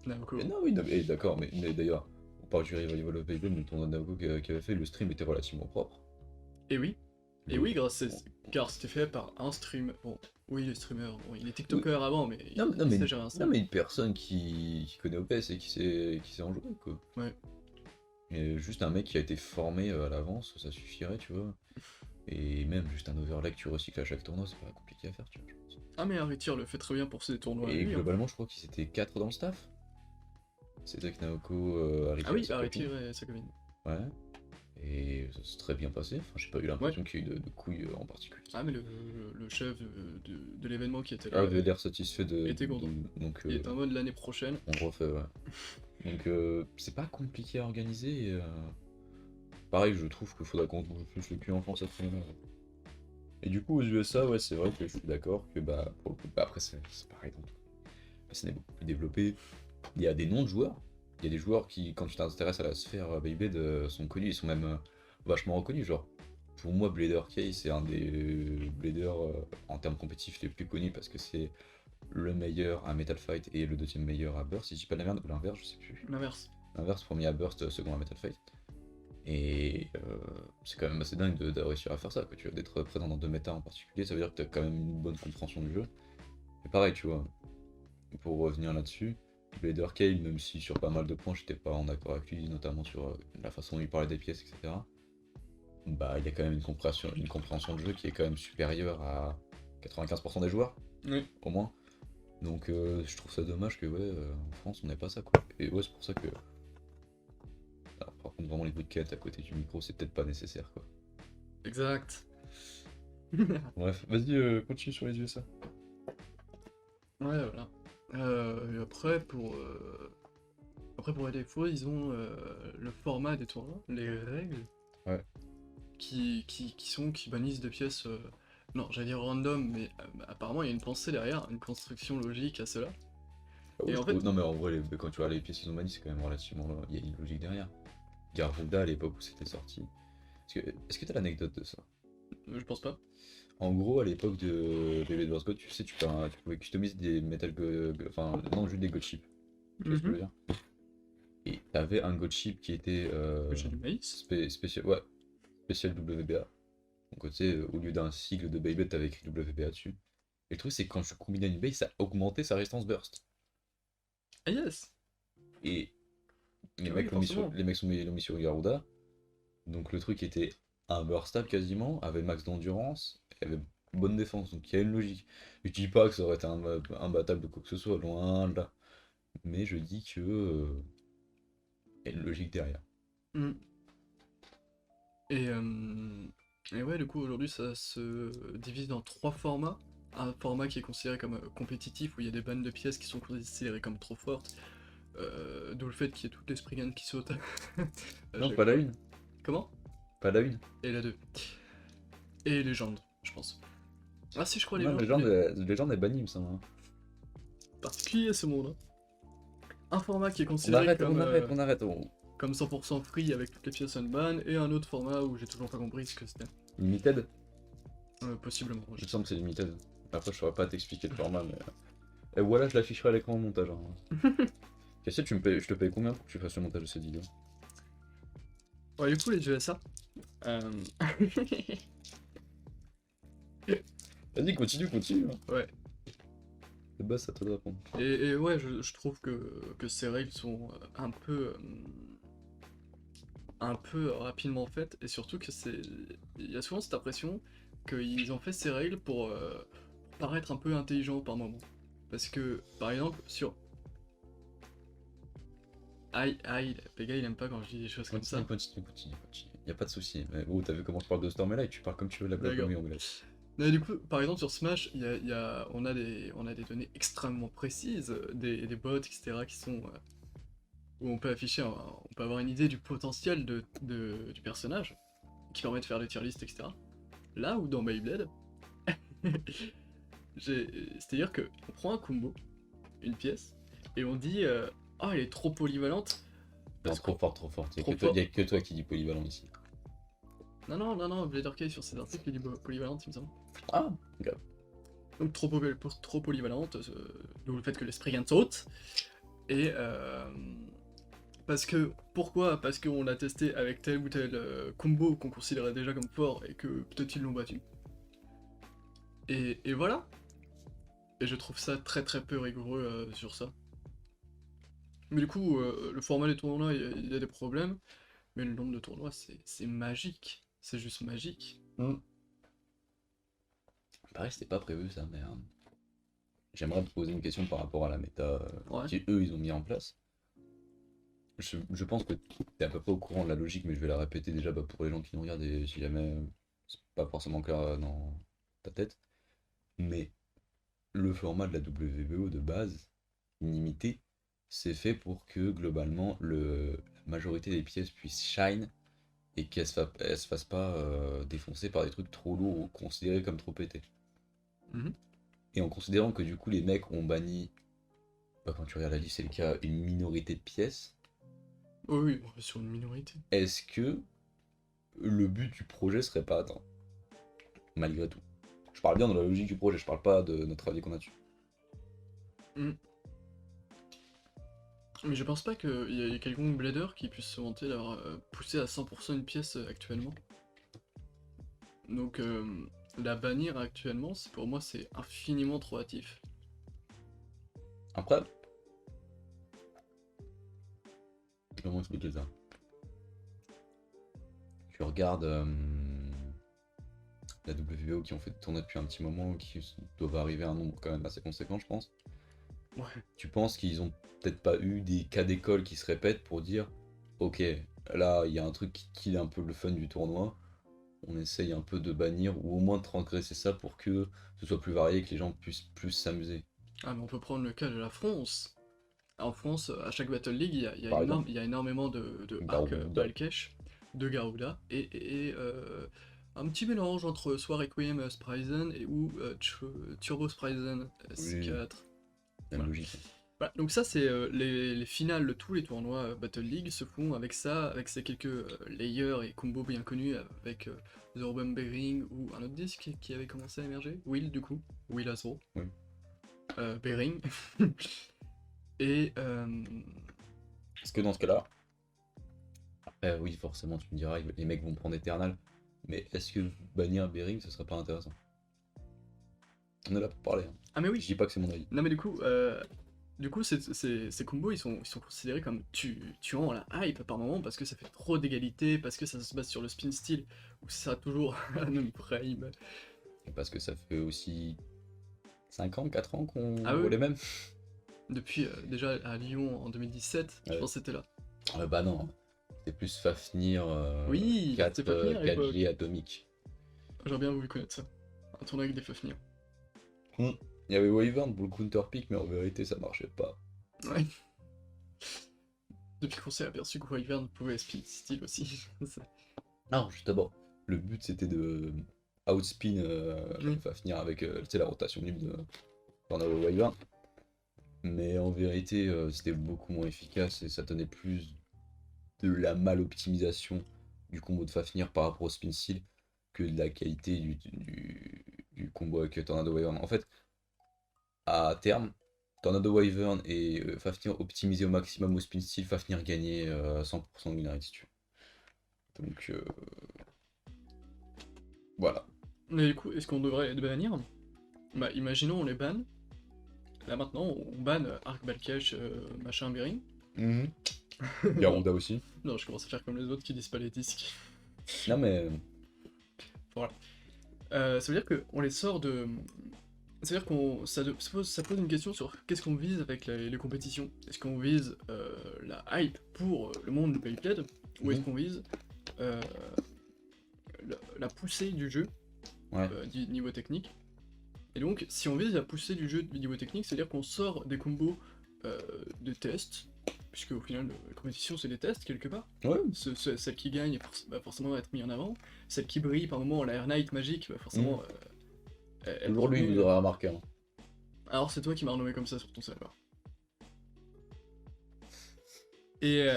Speaker 2: Et
Speaker 1: Naoko.
Speaker 2: non, oui, non, d'accord, mais d'ailleurs, on parle du Revival of Beyblade, mais le tournoi de Naoko qui avait fait, le stream était relativement propre.
Speaker 1: Et oui. Et
Speaker 2: Le...
Speaker 1: oui, car c'était fait par un streamer. Bon, oui, les streamers. Bon, il est
Speaker 2: Oui.
Speaker 1: TikToker avant, mais
Speaker 2: Non, non,
Speaker 1: il
Speaker 2: mais,
Speaker 1: sait gérer un
Speaker 2: non,
Speaker 1: stream.
Speaker 2: mais une personne qui connaît OPS et qui sait en jouer, quoi.
Speaker 1: Ouais.
Speaker 2: Et juste un mec qui a été formé à l'avance, ça suffirait, tu vois. Et même juste un overlay que tu recycles à chaque tournoi, c'est pas compliqué à faire, tu vois, je pense.
Speaker 1: Ah, mais Aritir le fait très bien pour ses tournois à
Speaker 2: Et
Speaker 1: lui, hein.
Speaker 2: globalement, je crois qu'ils étaient 4 dans le staff. Cédric, Naoko,
Speaker 1: Ah
Speaker 2: Ariki et
Speaker 1: oui,
Speaker 2: sa copine.
Speaker 1: Aritir et sa copine.
Speaker 2: Ouais. Et ça s'est très bien passé. Enfin, j'ai pas eu
Speaker 1: Ouais.
Speaker 2: l'impression qu'il y ait eu de couilles en particulier.
Speaker 1: Ah, mais le chef de l'événement qui était là
Speaker 2: Avait l'air satisfait
Speaker 1: était content.
Speaker 2: donc
Speaker 1: Il est en mode l'année prochaine.
Speaker 2: on le refait, ouais. Donc c'est pas compliqué à organiser. Pareil, je trouve qu'il faudra qu'on bouge plus le cul en France à ce moment-là. Et du coup, aux USA, ouais, c'est vrai que je suis d'accord que bah, pour le coup, bah, après, c'est pareil dans tout. La scène est beaucoup plus développée. Il y a des noms de joueurs. Il y a des joueurs qui, quand tu t'intéresses à la sphère Beyblade, sont connus. Ils sont même vachement reconnus. Genre, pour moi, Blader K, c'est un des bladers en termes compétitifs les plus connus parce que c'est le meilleur à Metal Fight et le deuxième meilleur à Burst. Si je dis pas de la merde, ou l'inverse, je sais plus.
Speaker 1: L'inverse.
Speaker 2: L'inverse, premier à Burst, second à Metal Fight. Et c'est quand même assez dingue de réussir à faire ça, quoi, tu vois, d'être présent dans deux méta en particulier, ça veut dire que tu as quand même une bonne compréhension du jeu. Et pareil, tu vois, pour revenir là-dessus, Blader Kale, même si sur pas mal de points j'étais pas en accord avec lui, notamment sur la façon dont il parlait des pièces, etc., bah il y a quand même une compréhension de jeu qui est quand même supérieure à 95% des joueurs,
Speaker 1: Oui.
Speaker 2: au moins. Donc je trouve ça dommage que ouais, en France on n'ait pas ça, quoi. Et ouais, c'est pour ça que alors, par contre, vraiment, les briquettes à côté du micro, c'est peut-être pas nécessaire, quoi.
Speaker 1: Exact.
Speaker 2: Bref, vas-y, continue sur les USA.
Speaker 1: Ouais, voilà. Et après, pour les défauts, ils ont le format des tournois, les règles,
Speaker 2: Ouais.
Speaker 1: qui bannissent des pièces. Non, j'allais dire random, mais apparemment, il y a une pensée derrière, une construction logique à cela.
Speaker 2: Ah ouais,
Speaker 1: Et
Speaker 2: je
Speaker 1: en fait,
Speaker 2: trouve... Non, mais en vrai, quand tu vois les pièces qu'ils ont bannies, c'est quand même relativement... Il y a une logique derrière. Garuda, à l'époque où c'était sorti. Est-ce que t'as l'anecdote de ça?
Speaker 1: je pense pas.
Speaker 2: En gros, à l'époque de Beyblade Wars God, tu sais, tu pouvais customiser des Enfin, non, juste des God Chips. Tu vois ce que je veux dire? Et t'avais un God Chip qui était...
Speaker 1: J'ai du maïs.
Speaker 2: spécial... Ouais, spécial WBA. Donc, tu sais, au lieu d'un sigle de Beyblade, t'avais écrit WBA dessus. Et le truc, c'est que quand tu combinais une base, ça augmentait sa résistance burst.
Speaker 1: Ah yes!
Speaker 2: Et les
Speaker 1: Ah oui,
Speaker 2: mecs
Speaker 1: forcément.
Speaker 2: l'ont mis sur Garuda. Donc le truc était inburstable quasiment, avait max d'endurance, et avait bonne défense. Donc il y a une logique. Je dis pas que ça aurait été imbattable de quoi que ce soit, loin de là. Mais je dis que y a une logique derrière.
Speaker 1: Mm. Et, euh, et ouais, du coup, aujourd'hui, ça se divise dans trois formats. Un format qui est considéré comme compétitif, où il y a des bandes de pièces qui sont considérées comme trop fortes, d'où le fait qu'il y ait toutes les Spriggan qui sautent à
Speaker 2: Non,
Speaker 1: chaque
Speaker 2: pas la
Speaker 1: fois.
Speaker 2: une.
Speaker 1: Comment?
Speaker 2: Pas la une.
Speaker 1: Et la 2. Et Légende, je pense. Ah si, je crois
Speaker 2: Non, les gens est banni, il me semble, hein.
Speaker 1: particulier ce monde, hein. Un format qui est
Speaker 2: On
Speaker 1: considéré
Speaker 2: arrête, on arrête, on arrête.
Speaker 1: comme 100% free avec toutes les pièces unban, et un autre format où j'ai toujours pas compris ce que c'était.
Speaker 2: Limited?
Speaker 1: Possiblement.
Speaker 2: Il me semble que c'est limited. Après, je saurais pas t'expliquer le format, mais. Et voilà, je l'afficherai à l'écran au montage, hein. Cassier, je te paye combien pour que tu fasses le montage de cette vidéo?
Speaker 1: Ouais, du coup, les USA.
Speaker 2: Vas-y, continue. Hein.
Speaker 1: Ouais.
Speaker 2: De base, c'est à toi de répondre.
Speaker 1: Et ouais, je trouve que ces règles sont un peu rapidement faites, et surtout que c'est. Il y a souvent cette impression qu'ils ont fait ces règles pour paraître un peu intelligents par moment. Parce que, par exemple, sur. Aïe, les gars, il aime pas quand je dis des choses comme ça.
Speaker 2: Continue. Y a pas de souci. Mais oh, t'as vu comment je parle de Stormlight et tu parles comme tu veux de la blague
Speaker 1: D'accord.
Speaker 2: anglaise.
Speaker 1: Mais du coup, par exemple, sur Smash, on a des données extrêmement précises, des bots, etc., qui sont. Où on peut afficher, on peut avoir une idée du potentiel du personnage, qui permet de faire des tier lists, etc. Là où dans Beyblade, c'est-à-dire que on prend un combo, une pièce, et on dit ah, elle est trop polyvalente.
Speaker 2: Non,
Speaker 1: Parce
Speaker 2: trop
Speaker 1: que
Speaker 2: fort.
Speaker 1: trop fort.
Speaker 2: Y a que toi qui dis polyvalent ici.
Speaker 1: Non, Blader Case sur ses articles, il dit polyvalente, il me semble.
Speaker 2: Ah, ok.
Speaker 1: Donc trop polyvalente, d'où le fait que l'esprit gagne saute. Et pourquoi? Parce qu'on l'a testé avec tel ou tel combo qu'on considérait déjà comme fort et que peut-être ils l'ont battu. Et voilà. Et je trouve ça très très peu rigoureux sur ça. Mais du coup, le format des tournois, il y a des problèmes, mais le nombre de tournois, c'est magique. C'est juste magique.
Speaker 2: Pareil, c'était pas prévu ça, mais j'aimerais te poser une question par rapport à la méta
Speaker 1: Ouais.
Speaker 2: qu'eux ils ont mis en place. Je pense que t'es à peu près au courant de la logique, mais je vais la répéter déjà bah, pour les gens qui nous regardent et si jamais c'est pas forcément clair dans ta tête. Mais le format de la WBO de base, illimité, c'est fait pour que globalement la majorité des pièces puissent shine et elles se fassent pas défoncer par des trucs trop lourds ou considérés comme trop pétés.
Speaker 1: Mhm.
Speaker 2: Et en considérant que du coup les mecs ont banni, bah, quand tu regardes la liste c'est le cas, une minorité de pièces,
Speaker 1: Oh oui, on est sur une minorité.
Speaker 2: est-ce que le but du projet serait pas atteint? Malgré tout. Je parle bien de la logique du projet, je parle pas de notre avis qu'on a dessus.
Speaker 1: Mm. Mais je pense pas qu'il y ait quelconque blader qui puisse se vanter d'avoir poussé à 100% une pièce actuellement. Donc la bannir actuellement, pour moi, c'est infiniment trop hâtif.
Speaker 2: Après, comment expliquer ça? Tu regardes la WBO qui ont fait tourner depuis un petit moment, qui doivent arriver à un nombre quand même assez conséquent, je pense.
Speaker 1: Ouais.
Speaker 2: Tu penses qu'ils ont peut-être pas eu des cas d'école qui se répètent pour dire ok, là il y a un truc qui kill un peu le fun du tournoi, on essaye un peu de bannir ou au moins de transgresser ça pour que ce soit plus varié et que les gens puissent plus s'amuser.
Speaker 1: Ah, mais on peut prendre le cas de la France. En France, à chaque Battle League,
Speaker 2: Par exemple,
Speaker 1: il y a énormément de arcs
Speaker 2: Garuda.
Speaker 1: Balkesh, de Garuda, et un petit mélange entre soit Requiem Spryzen et ou Turbo Spryzen
Speaker 2: Oui,
Speaker 1: S4.
Speaker 2: même
Speaker 1: Voilà.
Speaker 2: logique.
Speaker 1: Voilà, donc ça c'est les finales de tous les tournois Battle League se font avec ça, avec ces quelques layers et combos bien connus avec The Urban Bearing ou un autre disque qui avait commencé à émerger, Will du coup, Will Asro,
Speaker 2: Oui.
Speaker 1: Bearing, et
Speaker 2: Est-ce que dans ce cas-là, oui, forcément, tu me diras, les mecs vont prendre Eternal, mais est-ce que bannir Bering, ce serait pas intéressant? On est là pour parler, hein.
Speaker 1: ah mais
Speaker 2: Je
Speaker 1: oui,
Speaker 2: dis pas que c'est mon avis.
Speaker 1: non mais du coup ces combos ils sont considérés comme tuant la hype par moment parce que ça fait trop d'égalité, parce que ça se base sur le spin style, où ça a toujours un même frame.
Speaker 2: Et parce que ça fait aussi 5 ans, 4 ans qu'on
Speaker 1: Ah
Speaker 2: voit
Speaker 1: oui,
Speaker 2: les mêmes.
Speaker 1: depuis déjà à Lyon en 2017, je
Speaker 2: Ouais.
Speaker 1: pense que c'était là.
Speaker 2: Bah non, c'est plus Fafnir
Speaker 1: Oui, c'était
Speaker 2: 4
Speaker 1: Fafnir à l'époque.
Speaker 2: 4G atomique.
Speaker 1: J'aurais bien voulu connaître ça. Un tournoi avec des Fafnir.
Speaker 2: Il y avait Wyvern pour le counter pick, mais en vérité ça marchait pas.
Speaker 1: Ouais. Depuis qu'on s'est aperçu que Wyvern pouvait spin style aussi.
Speaker 2: Non, justement, le but c'était de outspin
Speaker 1: Oui.
Speaker 2: Fafnir avec tu sais, la rotation libre de Tornado Wyvern. Mais en vérité, c'était beaucoup moins efficace et ça tenait plus de la mal-optimisation du combo de Fafnir par rapport au spin steel que de la qualité du combo avec Tornado Wyvern. En fait, à terme, Tornado Wyvern et Fafnir optimisés au maximum au spin steel, Fafnir gagnait 100% de win rate si tu veux. Donc voilà.
Speaker 1: Mais du coup, est-ce qu'on devrait les bannir? Bah imaginons on les banne. Là maintenant on banne Arc Balkesh machin Bearing. Non,
Speaker 2: Garonda aussi.
Speaker 1: non, je commence à faire comme les autres qui disent pas les disques.
Speaker 2: Non mais
Speaker 1: Voilà. Ça veut dire qu'on les sort de. Ça veut dire ça pose une question sur qu'est-ce qu'on vise avec les compétitions. Est-ce qu'on vise la hype pour le monde du Beyblade ou est-ce qu'on vise euh, la poussée du jeu
Speaker 2: ouais.
Speaker 1: du niveau technique? Et donc, si on vise la poussée du jeu du niveau technique, c'est-à-dire qu'on sort des combos de tests, puisque au final, la compétition c'est des tests quelque part.
Speaker 2: Ouais.
Speaker 1: Celle qui gagne va forcément être mise en avant. Celle qui brille par moment, la Air Knight magique, va forcément être
Speaker 2: Toujours lui, il
Speaker 1: retenue.
Speaker 2: nous aurait remarqué. Hein.
Speaker 1: Alors c'est toi qui m'as renommé comme ça sur ton serveur. Et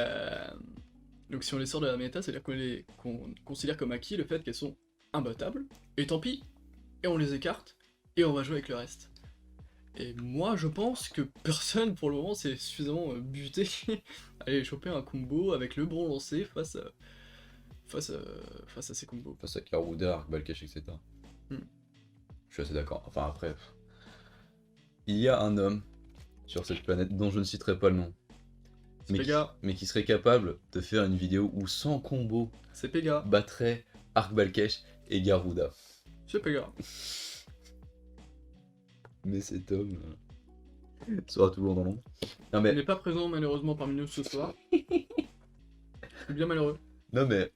Speaker 1: Donc si on les sort de la méta, c'est-à-dire qu'on considère comme acquis le fait qu'elles sont imbattables, et tant pis, et on les écarte, et on va jouer avec le reste. Et moi, je pense que personne, pour le moment, s'est suffisamment buté à aller choper un combo avec le bon lancé face à, face à ces combos.
Speaker 2: Face à Karuda, Arc Balkesh, etc.
Speaker 1: Hmm.
Speaker 2: Je suis assez d'accord. Enfin, après, il y a un homme sur cette planète dont je ne citerai pas le nom,
Speaker 1: C'est Pega,
Speaker 2: mais qui serait capable de faire une vidéo où 100 combos
Speaker 1: c'est Pega,
Speaker 2: battrait Arc Balkesh et Garuda.
Speaker 1: c'est Pega.
Speaker 2: Mais cet homme sera toujours dans l'ombre. Non
Speaker 1: Il
Speaker 2: mais,
Speaker 1: n'est pas présent malheureusement parmi nous ce soir. C'est bien malheureux.
Speaker 2: non mais,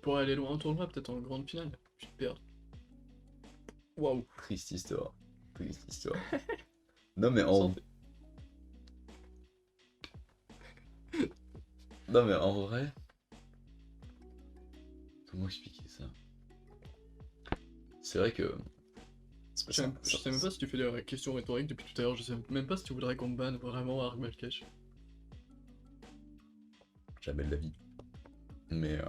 Speaker 1: Pour aller loin en tournoi, peut-être en grande finale. Je vais perdre. Waouh.
Speaker 2: triste histoire. Triste histoire. Non mais
Speaker 1: Santé.
Speaker 2: Non mais en vrai... Comment expliquer ça? C'est vrai que...
Speaker 1: Je sais même pas si tu fais des questions rhétoriques depuis tout à l'heure. Je sais même pas si tu voudrais qu'on banne vraiment Arc Balkesh.
Speaker 2: Jamais de la vie. Mais...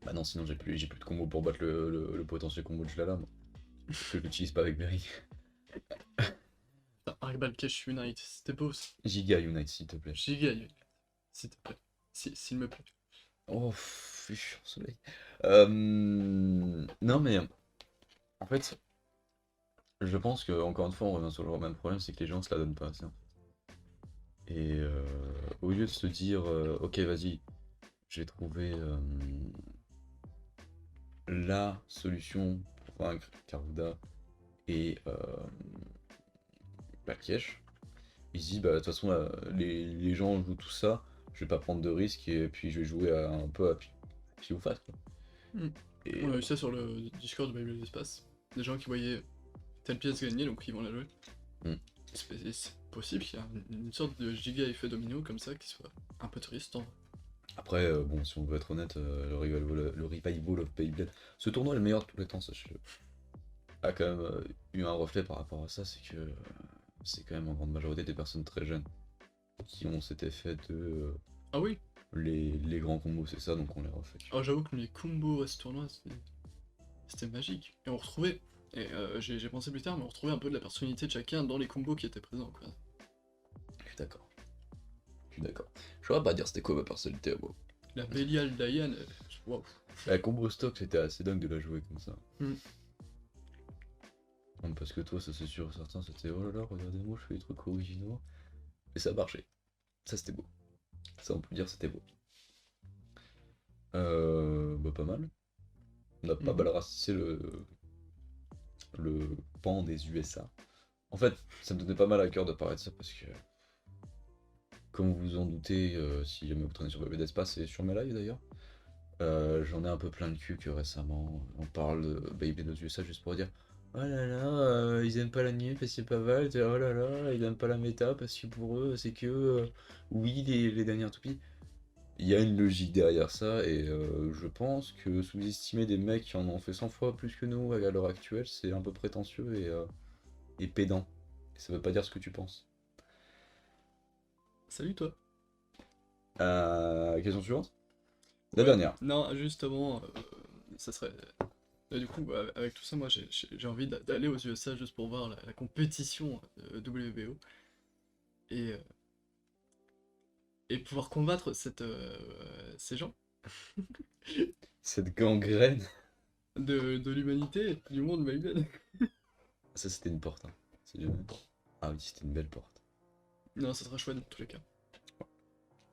Speaker 2: Bah non, sinon j'ai plus de combo pour battre le potentiel combo de Shlala, moi. Que je l'utilise pas avec Berry.
Speaker 1: Arc Balkesh Unite, c'était beau ça.
Speaker 2: Giga Unite, s'il te plaît.
Speaker 1: Giga Unite. S'il te plaît. S'il me plaît.
Speaker 2: Oh, fichu en soleil. Non mais... En fait... Je pense que, encore une fois, on revient sur le même problème, c'est que les gens se la donnent pas assez, en fait. Et au lieu de se dire, ok, vas-y, j'ai trouvé la solution pour vaincre Karuda et Balkesh, ils se disent, bah, de toute façon, là, les gens jouent tout ça, je vais pas prendre de risques et puis je vais jouer un peu à pile ou face, quoi.
Speaker 1: Hmm.
Speaker 2: Et
Speaker 1: On a eu ça sur le Discord de Bible de l'Espace. Des gens qui voyaient telle pièce gagner, donc ils vont la jouer.
Speaker 2: Hmm.
Speaker 1: C'est possible qu'il y ait une sorte de giga effet domino comme ça qui soit un peu triste.
Speaker 2: après, bon, si on veut être honnête, le Revival of Beyblade, ce tournoi est le meilleur de tous les temps, sachez-le, a quand même eu un reflet par rapport à ça, c'est que c'est quand même en grande majorité des personnes très jeunes qui ont cet effet de
Speaker 1: Ah oui.
Speaker 2: les grands combos, c'est ça, donc on les refait.
Speaker 1: Oh, j'avoue que les combos à ce tournoi, c'était magique. Et on retrouvait, et j'ai pensé plus tard, mais on retrouvait un peu de la personnalité de chacun dans les combos qui étaient présents, quoi.
Speaker 2: Je suis d'accord. Je suis d'accord. Je saurais pas dire c'était quoi ma personnalité à moi.
Speaker 1: La Belial Diane, waouh.
Speaker 2: La combo stock, c'était assez dingue de la jouer comme ça.
Speaker 1: Hmm.
Speaker 2: Non, parce que toi, ça c'est sûr et certain, c'était oh là là, regardez-moi, je fais des trucs originaux. Et ça marchait. Ça c'était beau. Ça on peut dire c'était beau. Bah pas mal. On a pas mal racisé le pan des USA. En fait, ça me donnait pas mal à cœur de parler de ça parce que, comme vous vous en doutez, si jamais vous traînez sur Bébé d'Espace et sur mes lives d'ailleurs, j'en ai un peu plein le cul que récemment on parle de Baby nos USA juste pour dire oh là là, ils aiment pas la nuit parce que c'est pas Val, oh là là, ils aiment pas la méta parce que pour eux c'est que oui, les dernières toupies. Il y a une logique derrière ça et je pense que sous-estimer des mecs qui en ont fait 100 fois plus que nous à l'heure actuelle, c'est un peu prétentieux et pédant. Et ça veut pas dire ce que tu penses.
Speaker 1: Salut toi.
Speaker 2: Question suivante? La
Speaker 1: Ouais.
Speaker 2: dernière.
Speaker 1: Non, juste avant, ça serait. Du coup, avec tout ça, moi j'ai envie d'aller aux USA juste pour voir la compétition WBO et, et pouvoir combattre ces gens
Speaker 2: Cette gangrène.
Speaker 1: de l'humanité, du monde Beyblade.
Speaker 2: Ça c'était une porte. Hein. Si jamais. Ah oui, c'était une belle porte.
Speaker 1: Non, ça sera chouette dans tous les cas.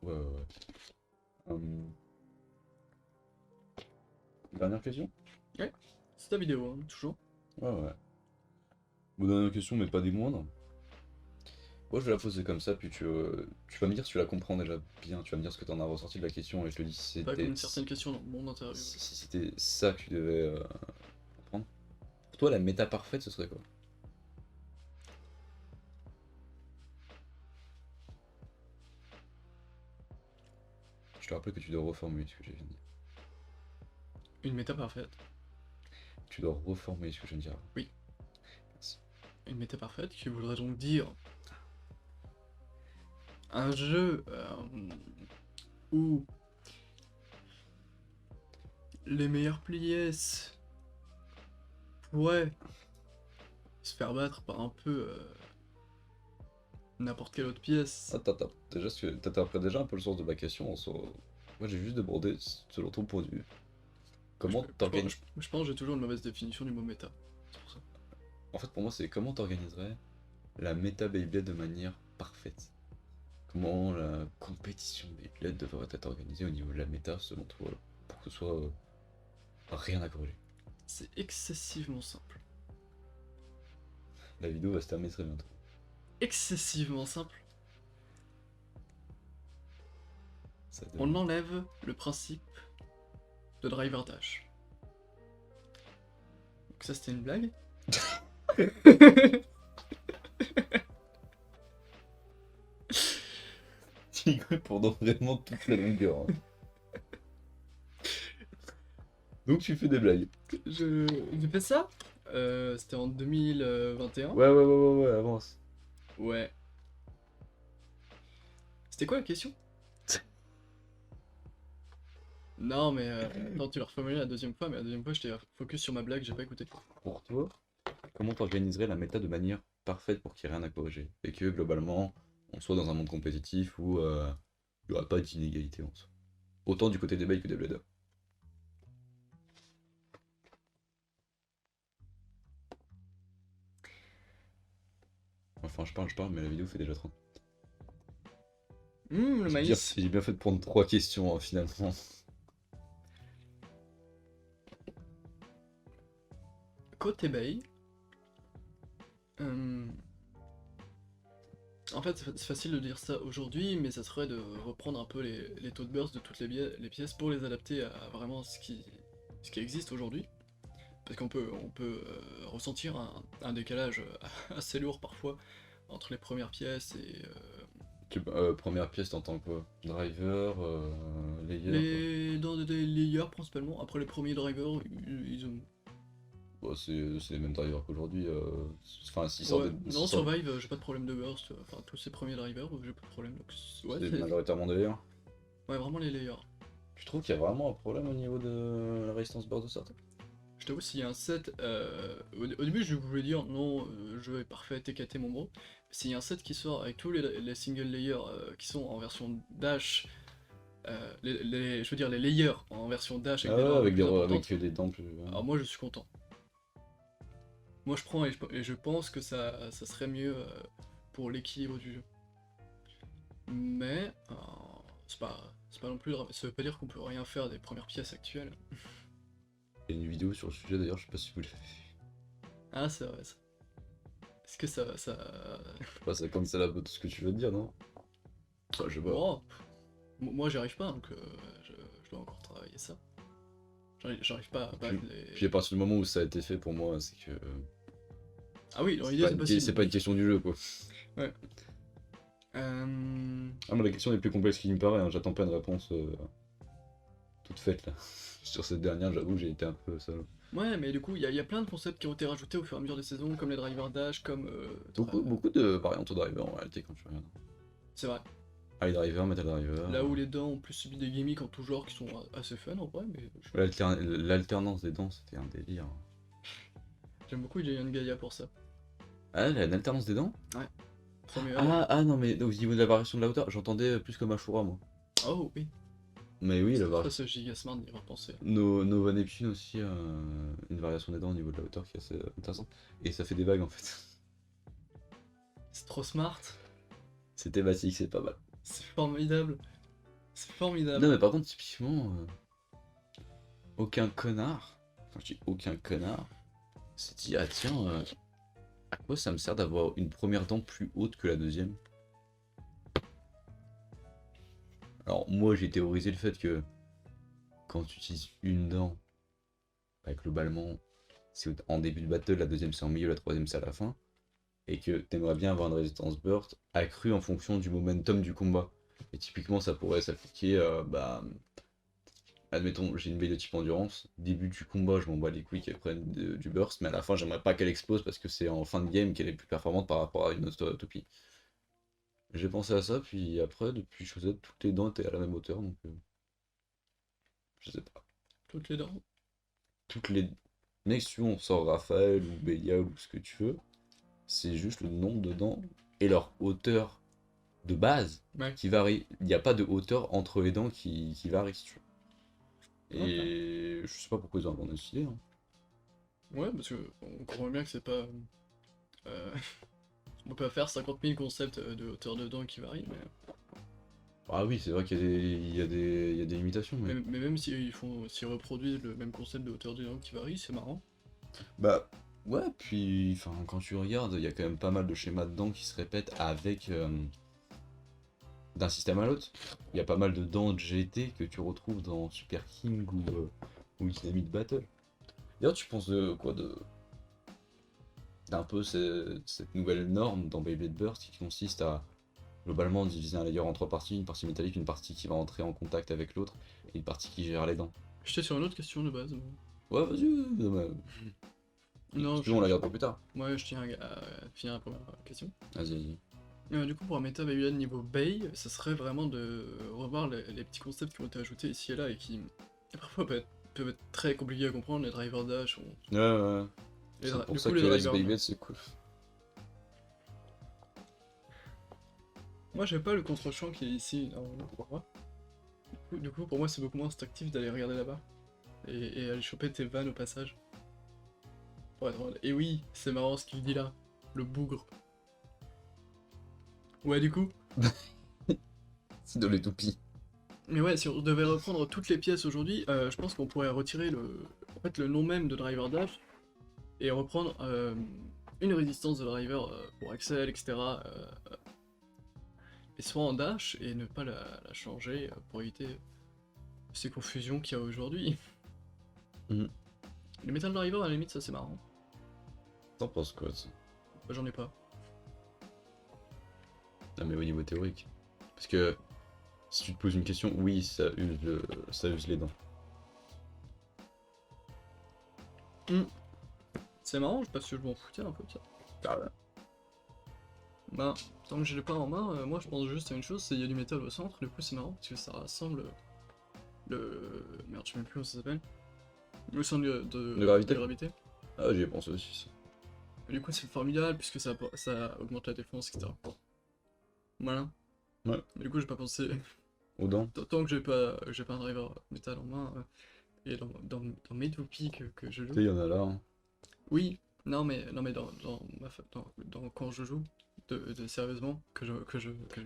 Speaker 2: Ouais, ouais, ouais. Dernière question?
Speaker 1: Ouais, c'est ta vidéo, hein, toujours.
Speaker 2: Ouais, ouais. Bon, dernière question, mais pas des moindres. Moi, je vais la poser comme ça, puis tu vas me dire si tu la comprends déjà bien. Tu vas me dire ce que tu en as ressorti de la question, et je te dis si
Speaker 1: Pas
Speaker 2: c'était
Speaker 1: comme une certaine question dans mon interview.
Speaker 2: si c'était ça que tu devais comprendre. Pour toi, la méta parfaite, ce serait quoi? Je te rappelle que tu dois reformuler ce que je viens de dire.
Speaker 1: Une méta parfaite.
Speaker 2: Tu dois reformuler ce que je viens de dire.
Speaker 1: Oui.
Speaker 2: Merci.
Speaker 1: Une méta parfaite qui voudrait donc dire un jeu Ou les meilleures pièces pourraient se faire battre par un peu n'importe quelle autre pièce.
Speaker 2: Attends. Déjà, t'interprètes déjà un peu le sens de ma question. Moi, j'ai juste demandé, selon ton point de vue, comment t'organises.
Speaker 1: Je pense que j'ai toujours une mauvaise définition du mot méta. C'est pour ça.
Speaker 2: En fait, pour moi, c'est comment t'organiserais la méta Beyblade de manière parfaite. Comment la compétition Beyblade devrait être organisée au niveau de la méta, selon toi, pour que ce soit rien à corriger.
Speaker 1: C'est excessivement simple.
Speaker 2: La vidéo va se terminer très bientôt.
Speaker 1: Excessivement simple.
Speaker 2: Ça
Speaker 1: On
Speaker 2: donne-
Speaker 1: enlève le principe de driver dash. Donc ça c'était une blague.
Speaker 2: Tu rigoles pendant vraiment toute la longueur. Hein. Donc tu fais des blagues.
Speaker 1: J'ai fait ça. C'était en 2021.
Speaker 2: Ouais, avance.
Speaker 1: Ouais. C'était quoi la question? Non mais attends, tu l'as reformulé la deuxième fois, mais la deuxième fois j'étais focus sur ma blague, j'ai pas écouté.
Speaker 2: Pour toi, comment t'organiserais la méta de manière parfaite pour qu'il n'y ait rien à corriger? Et que globalement, on soit dans un monde compétitif où il n'y aura pas d'inégalité en soi. Autant du côté des bails que des bladers. Enfin, je parle, mais la vidéo fait déjà 30.
Speaker 1: Le maïs.
Speaker 2: J'ai bien fait de prendre 3 questions finalement.
Speaker 1: Côté Bay. En fait, c'est facile de dire ça aujourd'hui, mais ça serait de reprendre un peu les taux de burst de toutes les pièces pour les adapter à vraiment ce qui existe aujourd'hui. Parce qu'on peut ressentir un décalage assez lourd parfois entre les premières pièces et
Speaker 2: Première pièce, t'entends quoi? Driver, layer, quoi.
Speaker 1: dans des layers principalement. Après les premiers drivers, ils ont.
Speaker 2: Bah, c'est les mêmes drivers qu'aujourd'hui. Enfin, s'ils sortent
Speaker 1: Ouais,
Speaker 2: des.
Speaker 1: non, Survive, j'ai pas de problème de burst. Enfin, tous ces premiers drivers, j'ai pas de problème. Donc, ouais,
Speaker 2: C'est majoritairement des layers.
Speaker 1: ouais, vraiment les layers.
Speaker 2: Tu trouves qu'il y a vraiment un problème au niveau de la résistance burst de certains?
Speaker 1: Je t'avoue, s'il y a un set. Au début, je voulais dire non, le jeu est parfait, TKT mon bro. S'il y a un set qui sort avec tous les single layers qui sont en version dash, je veux dire les layers en version dash
Speaker 2: Ah
Speaker 1: avec des
Speaker 2: ouais,
Speaker 1: dents un peu plus
Speaker 2: avec
Speaker 1: importantes,
Speaker 2: des dents plus.
Speaker 1: alors moi je suis content. Moi je prends et je pense que ça serait mieux pour l'équilibre du jeu. Mais c'est pas non plus. Ça veut pas dire qu'on peut rien faire des premières pièces actuelles.
Speaker 2: Il y a une vidéo sur le sujet d'ailleurs, je sais pas si vous l'avez vu.
Speaker 1: Ah, c'est vrai ça. Est-ce que ça.
Speaker 2: Je sais pas, ça cancel un peu tout ce que tu veux dire, non? Enfin, je sais pas.
Speaker 1: Oh, moi j'y arrive pas, donc je dois encore travailler ça. J'arrive pas à battre
Speaker 2: Puis à
Speaker 1: les.
Speaker 2: partir du moment où ça a été fait pour moi, c'est que.
Speaker 1: Ah oui, dans
Speaker 2: C'est
Speaker 1: l'idée
Speaker 2: pas,
Speaker 1: c'est possible.
Speaker 2: c'est pas une question du jeu quoi.
Speaker 1: Ouais.
Speaker 2: Ah, mais la question est plus complexe qu'il me paraît, hein. J'attends pas une réponse toute faite là. Sur cette dernière, j'avoue que j'ai été un peu seul.
Speaker 1: Ouais, mais du coup, il y a plein de concepts qui ont été rajoutés au fur et à mesure des saisons, comme les drivers dash, comme.
Speaker 2: Beaucoup de variantes au driver en réalité quand tu regardes.
Speaker 1: C'est vrai.
Speaker 2: High driver, metal driver.
Speaker 1: Là où les dents ont plus subi des gimmicks en tout genre qui sont assez fun en vrai, mais
Speaker 2: L'alternance des dents, c'était un délire.
Speaker 1: j'aime beaucoup Giant Gaia pour ça.
Speaker 2: Ah, l'alternance des dents?
Speaker 1: Premier
Speaker 2: Non, mais au niveau de la variation de la hauteur, j'entendais plus comme Ashura moi.
Speaker 1: Oh oui.
Speaker 2: Mais oui, la
Speaker 1: Ça,
Speaker 2: variation.
Speaker 1: c'est giga smart d'y repenser.
Speaker 2: Nova Neptune aussi, une variation des dents au niveau de la hauteur qui est assez intéressante. Et ça fait des vagues en fait.
Speaker 1: C'est trop smart.
Speaker 2: C'est thématique, c'est pas mal.
Speaker 1: C'est formidable. C'est formidable.
Speaker 2: Non, mais par contre, typiquement, aucun connard, enfin je dis aucun connard, s'est dit ah tiens, à quoi ça me sert d'avoir une première dent plus haute que la deuxième? Alors, moi j'ai théorisé le fait que quand tu utilises une dent, bah, globalement, c'est en début de battle, la deuxième c'est en milieu, la troisième c'est à la fin, et que t'aimerais bien avoir une résistance burst accrue en fonction du momentum du combat. Et typiquement, ça pourrait s'appliquer, admettons, j'ai une build de type endurance, début du combat, je m'en bats les couilles qu'elle prenne du burst, mais à la fin, j'aimerais pas qu'elle explose parce que c'est en fin de game qu'elle est plus performante par rapport à une autre topie. J'ai pensé à ça, puis après, depuis Chaussette, toutes les dents étaient à la même hauteur, donc je sais pas.
Speaker 1: Toutes les dents.
Speaker 2: Toutes les... Mec, si tu veux, on sort Raphaël ou Bélial ou ce que tu veux, c'est juste le nombre de dents et leur hauteur de base
Speaker 1: Ouais.
Speaker 2: qui varie. Il n'y a pas de hauteur entre les dents qui varie, si tu veux.
Speaker 1: Ok.
Speaker 2: Et je sais pas pourquoi ils ont abandonné cette idée, hein.
Speaker 1: Ouais, parce que on comprend bien que c'est pas. euh, on peut pas faire 50 000 concepts de hauteur de dents qui varient,
Speaker 2: Ah oui, c'est vrai qu'il y a il y a des limitations,
Speaker 1: mais même s'ils reproduisent le même concept de hauteur de dents qui varie, c'est marrant.
Speaker 2: Bah ouais, puis enfin quand tu regardes, il y a quand même pas mal de schémas de dents qui se répètent avec d'un système à l'autre. Il y a pas mal de dents de GT que tu retrouves dans Super King ou Dynamite Battle. D'ailleurs, tu penses de quoi de d'un peu cette nouvelle norme dans Beyblade Burst qui consiste à globalement diviser un layer en trois parties, une partie métallique, une partie qui va entrer en contact avec l'autre, et une partie qui gère les dents.
Speaker 1: J'étais sur une autre question de base.
Speaker 2: Ouais, vas-y,
Speaker 1: Non,
Speaker 2: si tu veux, on la garde pour plus tard.
Speaker 1: ouais, je tiens à finir la première question.
Speaker 2: Vas-y, vas-y.
Speaker 1: Du coup, pour un méta Bayulan niveau Bay, ça serait vraiment de revoir les petits concepts qui ont été ajoutés ici et là et qui parfois peuvent être très compliqués à comprendre, les drivers dash.
Speaker 2: Ouais, ouais. C'est pour
Speaker 1: Du
Speaker 2: ça
Speaker 1: coup,
Speaker 2: que
Speaker 1: les
Speaker 2: Ice
Speaker 1: drivers.
Speaker 2: Beyblade c'est cool.
Speaker 1: Moi, j'ai pas le contre-champ qui est ici, normalement, pour moi. Du coup, pour moi, c'est beaucoup moins instinctif d'aller regarder là-bas et aller choper tes vannes au passage. Pour être drôle. Et oui, c'est marrant ce qu'il dit là, le bougre. Ouais, du coup.
Speaker 2: C'est de l'étoupie.
Speaker 1: Mais ouais, si on devait reprendre toutes les pièces aujourd'hui, je pense qu'on pourrait retirer en fait, le nom même de driver dash et reprendre une résistance de driver pour Axel, etc. Et soit en dash et ne pas la changer pour éviter ces confusions qu'il y a aujourd'hui.
Speaker 2: Mhm.
Speaker 1: Les metal driver, à la limite, ça c'est marrant.
Speaker 2: T'en penses quoi, ça?
Speaker 1: Bah, j'en ai pas.
Speaker 2: Non, mais au niveau théorique. Parce que si tu te poses une question, oui, ça use les dents.
Speaker 1: Hmm. C'est marrant parce que je m'en foutais un peu de ça.
Speaker 2: Ah ouais.
Speaker 1: Bah, tant que je l'ai pas en main, moi je pense juste à une chose, c'est qu'il y a du métal au centre, du coup c'est marrant parce que ça rassemble Merde, je sais même plus comment ça s'appelle. Le centre
Speaker 2: De gravité?
Speaker 1: de gravité.
Speaker 2: Ah, j'y ai pensé aussi, ça.
Speaker 1: Et du coup c'est formidable puisque ça augmente la défense, etc. Voilà.
Speaker 2: Ouais,
Speaker 1: Mais du coup j'ai pas pensé.
Speaker 2: aux dents.
Speaker 1: Tant que j'ai pas un driver métal en main, et dans mes toupies que je
Speaker 2: Tu
Speaker 1: joue.
Speaker 2: sais, il y en a là, hein.
Speaker 1: Oui, non mais quand je joue, sérieusement, que je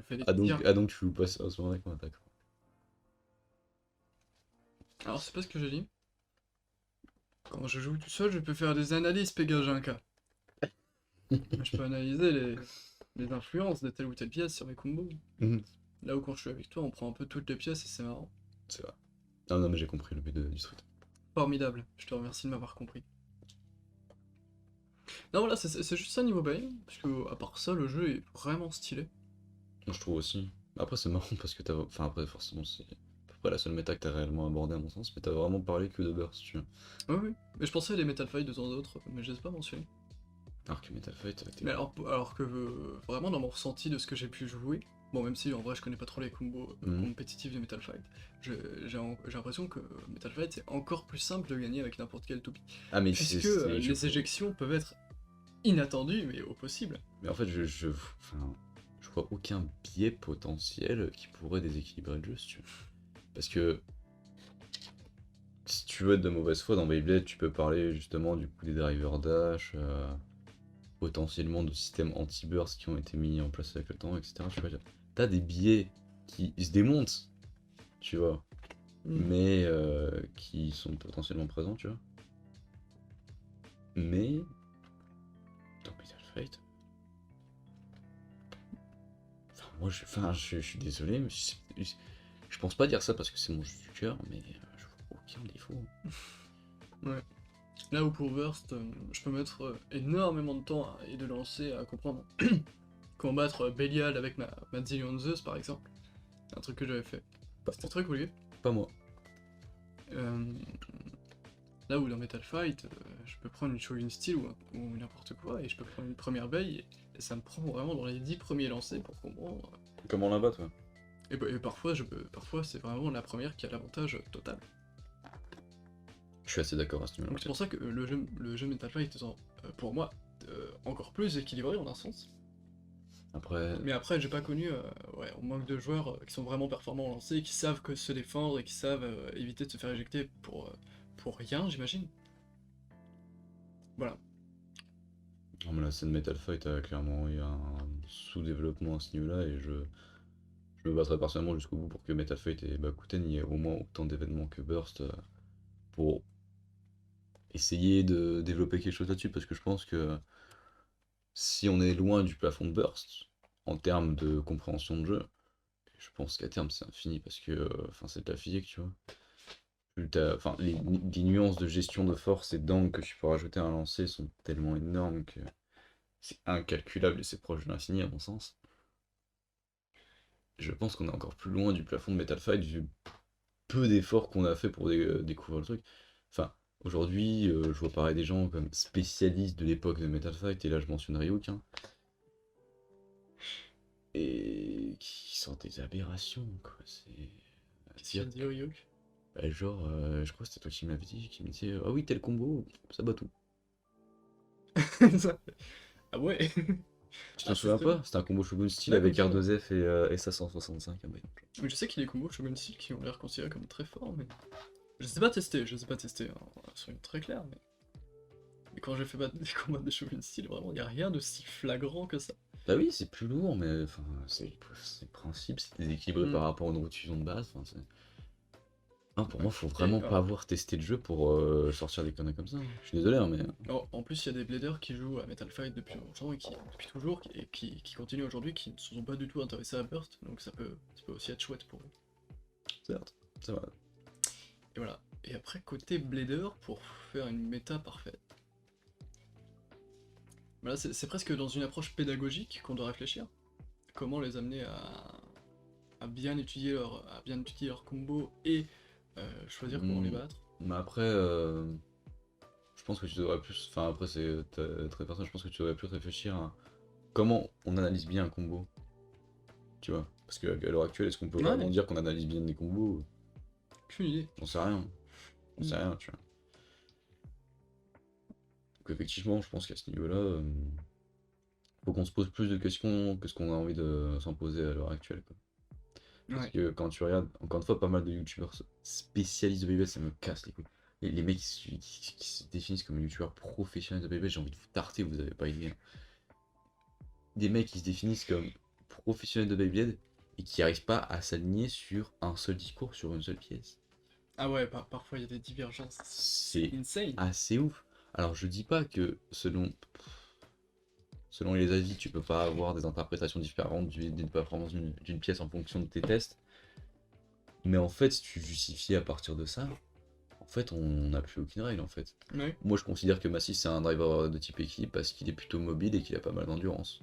Speaker 1: fais des tirs.
Speaker 2: Ah donc tu joues pas ça à ce moment-là, quoi, d'accord.
Speaker 1: Alors c'est pas ce que j'ai dit. Quand je joue tout seul, je peux faire des analyses Pégajinka. Je peux analyser les influences de telle ou telle pièce sur mes combos.
Speaker 2: Mhm.
Speaker 1: Là où quand je suis avec toi, on prend un peu toutes les pièces et c'est marrant.
Speaker 2: C'est vrai. Non, non, mais j'ai compris le but du truc.
Speaker 1: Formidable, je te remercie de m'avoir compris. Non voilà, c'est juste ça niveau Bane, parce que à part ça, le jeu est vraiment stylé.
Speaker 2: Moi, je trouve aussi. Après, c'est marrant parce que t'as. Enfin, après, forcément, c'est à peu près la seule méta que t'as réellement abordée, à mon sens, mais t'as vraiment parlé que de Burst, tu vois.
Speaker 1: Oui, oui. Mais je pensais à les Metal Fight de temps en temps, mais je les ai pas mentionnés.
Speaker 2: Alors que Metal Fight,
Speaker 1: Mais alors que vraiment dans mon ressenti de ce que j'ai pu jouer, bon même si en vrai je connais pas trop les combos
Speaker 2: Mhm.
Speaker 1: compétitifs de Metal Fight, j'ai l'impression que Metal Fight c'est encore plus simple de gagner avec n'importe quel toupie.
Speaker 2: Ah, mais
Speaker 1: Puisque
Speaker 2: je
Speaker 1: les éjections peuvent être inattendues mais au possible.
Speaker 2: Mais en fait, enfin, je vois aucun biais potentiel qui pourrait déséquilibrer le jeu, si tu veux. Parce que si tu veux être de mauvaise foi dans Beyblade, tu peux parler justement du coup des drivers dash, potentiellement de systèmes anti-burst qui ont été mis en place avec le temps, etc. Tu vois, t'as des biais qui se démontent, tu vois,
Speaker 1: Mm.
Speaker 2: mais qui sont potentiellement présents, tu vois. Mais dans Metal Fight, enfin, moi, je suis désolé, mais je pense pas dire ça parce que c'est mon jeu du cœur, mais je vois aucun défaut.
Speaker 1: Ouais. Là où pour Burst, je peux mettre énormément de temps et de lancer à comprendre combattre Belial avec ma Zillion Zeus par exemple. Un truc que j'avais fait.
Speaker 2: Pas,
Speaker 1: C'était très cool.
Speaker 2: pas moi.
Speaker 1: Euh, Là où dans Metal Fight, je peux prendre une Shogun Steel ou n'importe quoi, et je peux prendre une première veille, et ça me prend vraiment dans les 10 premiers lancers pour comprendre.
Speaker 2: Comment la battre, ouais.
Speaker 1: Et parfois c'est vraiment la première qui a l'avantage total.
Speaker 2: Je suis assez d'accord à ce niveau-là.
Speaker 1: Donc c'est pour ça que le jeu Metal Fight étant, pour moi, encore plus équilibré en un sens.
Speaker 2: Après,
Speaker 1: Mais après, j'ai pas connu, ouais, on manque de joueurs qui sont vraiment performants au lancer, qui savent que se défendre et qui savent éviter de se faire éjecter pour rien, j'imagine. Voilà.
Speaker 2: non, mais la scène Metal Fight a clairement eu un sous-développement à ce niveau-là et je me battrai personnellement jusqu'au bout pour que Metal Fight et Bakuten y ait au moins autant d'événements que Burst pour essayer de développer quelque chose là-dessus parce que je pense que si on est loin du plafond de Burst en termes de compréhension de jeu, je pense qu'à terme c'est infini parce que enfin c'est de la physique, tu vois. Enfin, les nuances de gestion de force et d'angle que tu peux rajouter à un lancer sont tellement énormes que c'est incalculable et c'est proche de l'infini à mon sens. Je pense qu'on est encore plus loin du plafond de Metal Fight vu peu d'efforts qu'on a fait pour découvrir le truc. Enfin, aujourd'hui, je vois pareil des gens comme spécialistes de l'époque de Metal Fight, et là je mentionne Ryuk, hein, et qui sortent des aberrations, quoi. C'est.
Speaker 1: Qu'est-ce qu'il
Speaker 2: Dire
Speaker 1: vient de dire, Ryuk?
Speaker 2: bah, genre, je crois que c'était toi qui me l'avais dit, qui me disait ah oui, tel combo, ça bat tout.
Speaker 1: Ah ouais.
Speaker 2: Tu t'en
Speaker 1: Ah, c'est
Speaker 2: souviens
Speaker 1: très bien.
Speaker 2: pas? C'était un combo Shogun style
Speaker 1: Ouais,
Speaker 2: avec
Speaker 1: ok, ouais.
Speaker 2: R2F et SA-165, ah bah,
Speaker 1: Mais je sais qu'il y a des combos Shogun Steel qui ont l'air considérés comme très forts, mais. Je sais pas tester, hein, soyons très clairs, mais quand j'ai fait des combats de Shogun Steel, vraiment, il a rien de si flagrant que ça.
Speaker 2: bah oui, c'est plus lourd, mais enfin, c'est le principe, c'est déséquilibré
Speaker 1: Hmm.
Speaker 2: par rapport à une rotation de base. Enfin, non, pour
Speaker 1: Ouais.
Speaker 2: moi, faut
Speaker 1: Et
Speaker 2: vraiment pas avoir testé le jeu pour sortir des conneries comme ça, hein. Je suis désolé, hein, mais.
Speaker 1: en plus, il y a des bladers qui jouent à Metal Fight depuis longtemps et depuis toujours, et qui continuent aujourd'hui, qui ne se sont pas du tout intéressés à Burst, donc ça peut aussi être chouette pour eux.
Speaker 2: Certes, ça va.
Speaker 1: Et voilà. Et après, côté blader, pour faire une méta parfaite. Voilà, c'est presque dans une approche pédagogique qu'on doit réfléchir. Comment les amener à bien étudier leur combo et choisir comment les
Speaker 2: Hmm,
Speaker 1: battre.
Speaker 2: mais après, je pense que tu devrais plus. Enfin, après, c'est très personnel, je pense que tu devrais plus réfléchir à comment on analyse bien un combo, tu vois. Parce qu'à l'heure actuelle, est-ce qu'on peut vraiment
Speaker 1: Ouais,
Speaker 2: dire qu'on analyse bien des combos?
Speaker 1: aucune idée.
Speaker 2: J'en sais rien. J'en sais rien, tu vois. Donc, effectivement, je pense qu'à ce niveau-là, faut qu'on se pose plus de questions que ce qu'on a envie de s'en poser à l'heure actuelle, quoi. Parce
Speaker 1: Ouais.
Speaker 2: que quand tu regardes, encore une fois, pas mal de youtubeurs spécialistes de BBS, ça me casse les couilles. Les mecs qui se définissent comme youtubeurs professionnels de BBS, j'ai envie de vous tarter, vous avez pas idée, hein. Des mecs qui se définissent comme professionnels de Beyblade et qui arrivent pas à s'aligner sur un seul discours, sur une seule pièce.
Speaker 1: Ah ouais, parfois il y a des divergences. C'est
Speaker 2: C'est
Speaker 1: insane.
Speaker 2: assez ouf. Alors je dis pas que selon les avis, tu peux pas avoir des interprétations différentes d'une performance d'une pièce en fonction de tes tests, mais en fait, si tu justifies à partir de ça, en fait, on n'a plus aucune règle en fait.
Speaker 1: Ouais.
Speaker 2: Moi, je considère que Massy c'est un driver de type équipe parce qu'il est plutôt mobile et qu'il a pas mal d'endurance.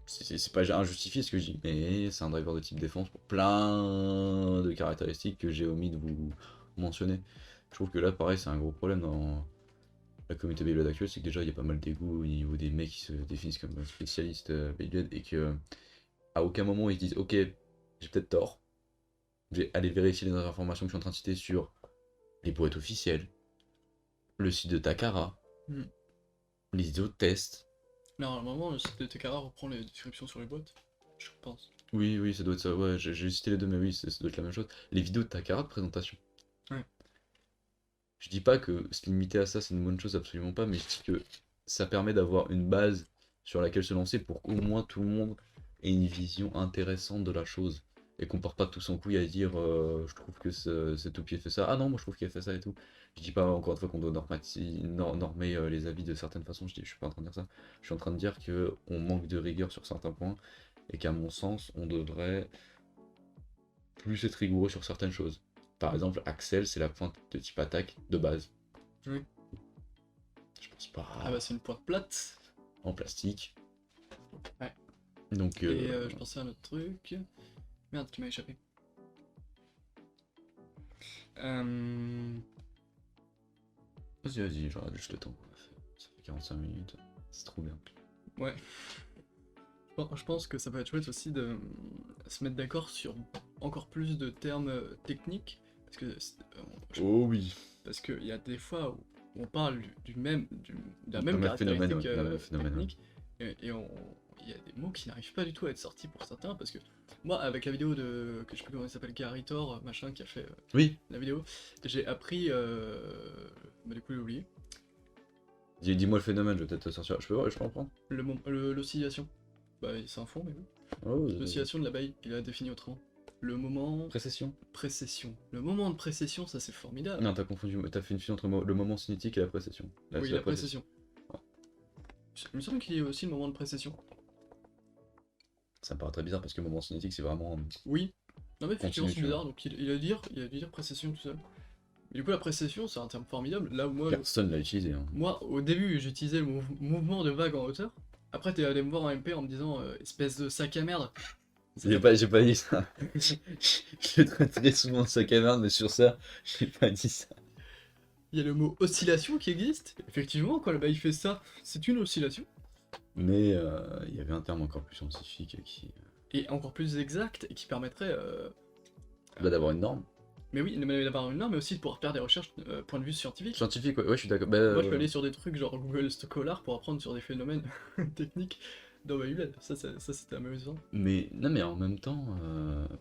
Speaker 2: C'est pas injustifié ce que je dis, mais c'est un driver de type défense pour plein de caractéristiques que j'ai omis de vous mentionner. Je trouve que là, pareil, c'est un gros problème dans la communauté Beyblade actuelle, c'est que déjà il y a pas mal d'ego au niveau des mecs qui se définissent comme spécialistes Beyblade et que à aucun moment ils se disent ok, j'ai peut-être tort, je vais aller vérifier les informations que je suis en train de citer sur les boîtes officielles, le site de Takara,
Speaker 1: Hmm.
Speaker 2: les autres tests.
Speaker 1: Là, à un moment, le site de Tekara reprend les descriptions sur les boîtes. Je pense.
Speaker 2: Oui, oui, ça doit être ça, ouais, j'ai cité les deux, mais oui, ça doit être la même chose. Les vidéos de Takara de présentation.
Speaker 1: Ouais.
Speaker 2: Je dis pas que se limiter à ça c'est une bonne chose, absolument pas, mais je dis que ça permet d'avoir une base sur laquelle se lancer pour qu'au moins tout le monde ait une vision intéressante de la chose. Et qu'on parte pas tous en couille à dire je trouve que cette toupie fait ça, ah non moi je trouve qu'elle fait ça et tout. Je dis pas encore une fois qu'on doit normer les avis de certaines façons, je suis pas en train de dire ça. Je suis en train de dire que on manque de rigueur sur certains points et qu'à mon sens on devrait plus être rigoureux sur certaines choses. Par exemple, Axel, c'est la pointe de type attaque de base.
Speaker 1: Oui.
Speaker 2: Je pense pas
Speaker 1: Ah bah c'est une pointe plate.
Speaker 2: en plastique.
Speaker 1: Ouais.
Speaker 2: Donc,
Speaker 1: Et je pensais à un autre truc. Merde, qui m'a échappé. Euh,
Speaker 2: Vas-y, j'aurai juste le temps. Ça fait 45 minutes. C'est trop bien.
Speaker 1: ouais. Bon, je pense que ça peut être chouette aussi de se mettre d'accord sur encore plus de termes techniques, parce que
Speaker 2: Oh oui.
Speaker 1: parce qu'il y a des fois où on parle de la même
Speaker 2: Le même phénomène,
Speaker 1: caractéristique
Speaker 2: ouais. Le même phénomène, ouais.
Speaker 1: technique, et il y a des mots qui n'arrivent pas du tout à être sortis pour certains, parce que moi, avec la vidéo que je sais plus comment il s'appelle, Gary Thor, machin, qui a fait
Speaker 2: Oui.
Speaker 1: la vidéo, j'ai appris, bah du coup j'ai oublié,
Speaker 2: Dis-moi le phénomène, je vais peut-être te sortir. Je peux en prendre?
Speaker 1: l'oscillation. Bah c'est un fond, mais oui.
Speaker 2: Oh,
Speaker 1: L'oscillation de l'abeille, il a défini autrement. Le moment
Speaker 2: précession?
Speaker 1: précession. Le moment de précession, ça c'est formidable.
Speaker 2: Non, t'as confondu. T'as fait une fusion entre le moment cinétique et la précession. Là,
Speaker 1: Oui,
Speaker 2: c'est
Speaker 1: la précession.
Speaker 2: Ouais.
Speaker 1: Il me semble qu'il y a aussi le moment de précession.
Speaker 2: Ça me paraît très bizarre parce que le moment cinétique, c'est vraiment.
Speaker 1: Oui. Non mais effectivement
Speaker 2: Continue,
Speaker 1: c'est
Speaker 2: tu vois.
Speaker 1: bizarre, donc il a dû dire précession tout seul. Mais du coup la précession c'est un terme formidable, là où
Speaker 2: Personne l'a utilisé. Hein.
Speaker 1: moi au début j'utilisais le mouvement de vague en hauteur. Après t'es allé me voir en MP en me disant espèce de sac à merde.
Speaker 2: J'ai pas dit ça. Je traite très souvent de sac à merde, mais sur ça, j'ai pas dit ça.
Speaker 1: Il y a le mot oscillation qui existe. Effectivement quand le bail fait ça, c'est une oscillation.
Speaker 2: Mais il y avait un terme encore plus scientifique qui.
Speaker 1: Et encore plus exact et qui permettrait
Speaker 2: Bah, d'avoir une norme.
Speaker 1: mais oui, d'avoir une norme, mais aussi de pouvoir faire des recherches point de vue scientifique.
Speaker 2: Scientifique, ouais, je suis d'accord. Bah,
Speaker 1: Moi, je peux aller sur des trucs genre Google Scholar pour apprendre sur des phénomènes techniques dans Beyblade. Ça c'était amusant.
Speaker 2: mais non, mais en même temps,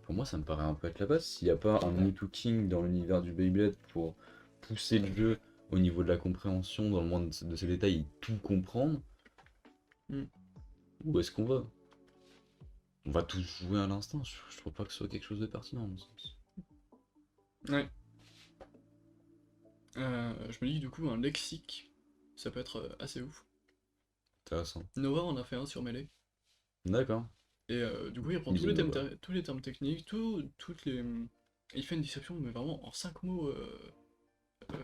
Speaker 2: pour moi, ça me paraît un peu être la base. S'il n'y a pas un Mewtwo King dans l'univers du Beyblade pour pousser le jeu au niveau de la compréhension, dans le monde de ses détails, et tout comprendre,
Speaker 1: Hmm.
Speaker 2: où est-ce qu'on va? On va tous jouer à l'instinct. Je trouve pas que ce soit quelque chose de pertinent, à mon sens.
Speaker 1: Ouais. Je me dis que du coup, un lexique, ça peut être assez ouf.
Speaker 2: Intéressant.
Speaker 1: Nova en a fait un sur Melee.
Speaker 2: D'accord.
Speaker 1: Et du coup, il prend
Speaker 2: Mise
Speaker 1: tous les
Speaker 2: Nova.
Speaker 1: tous les termes techniques, toutes les. Il fait une dissection, mais vraiment en 5 mots.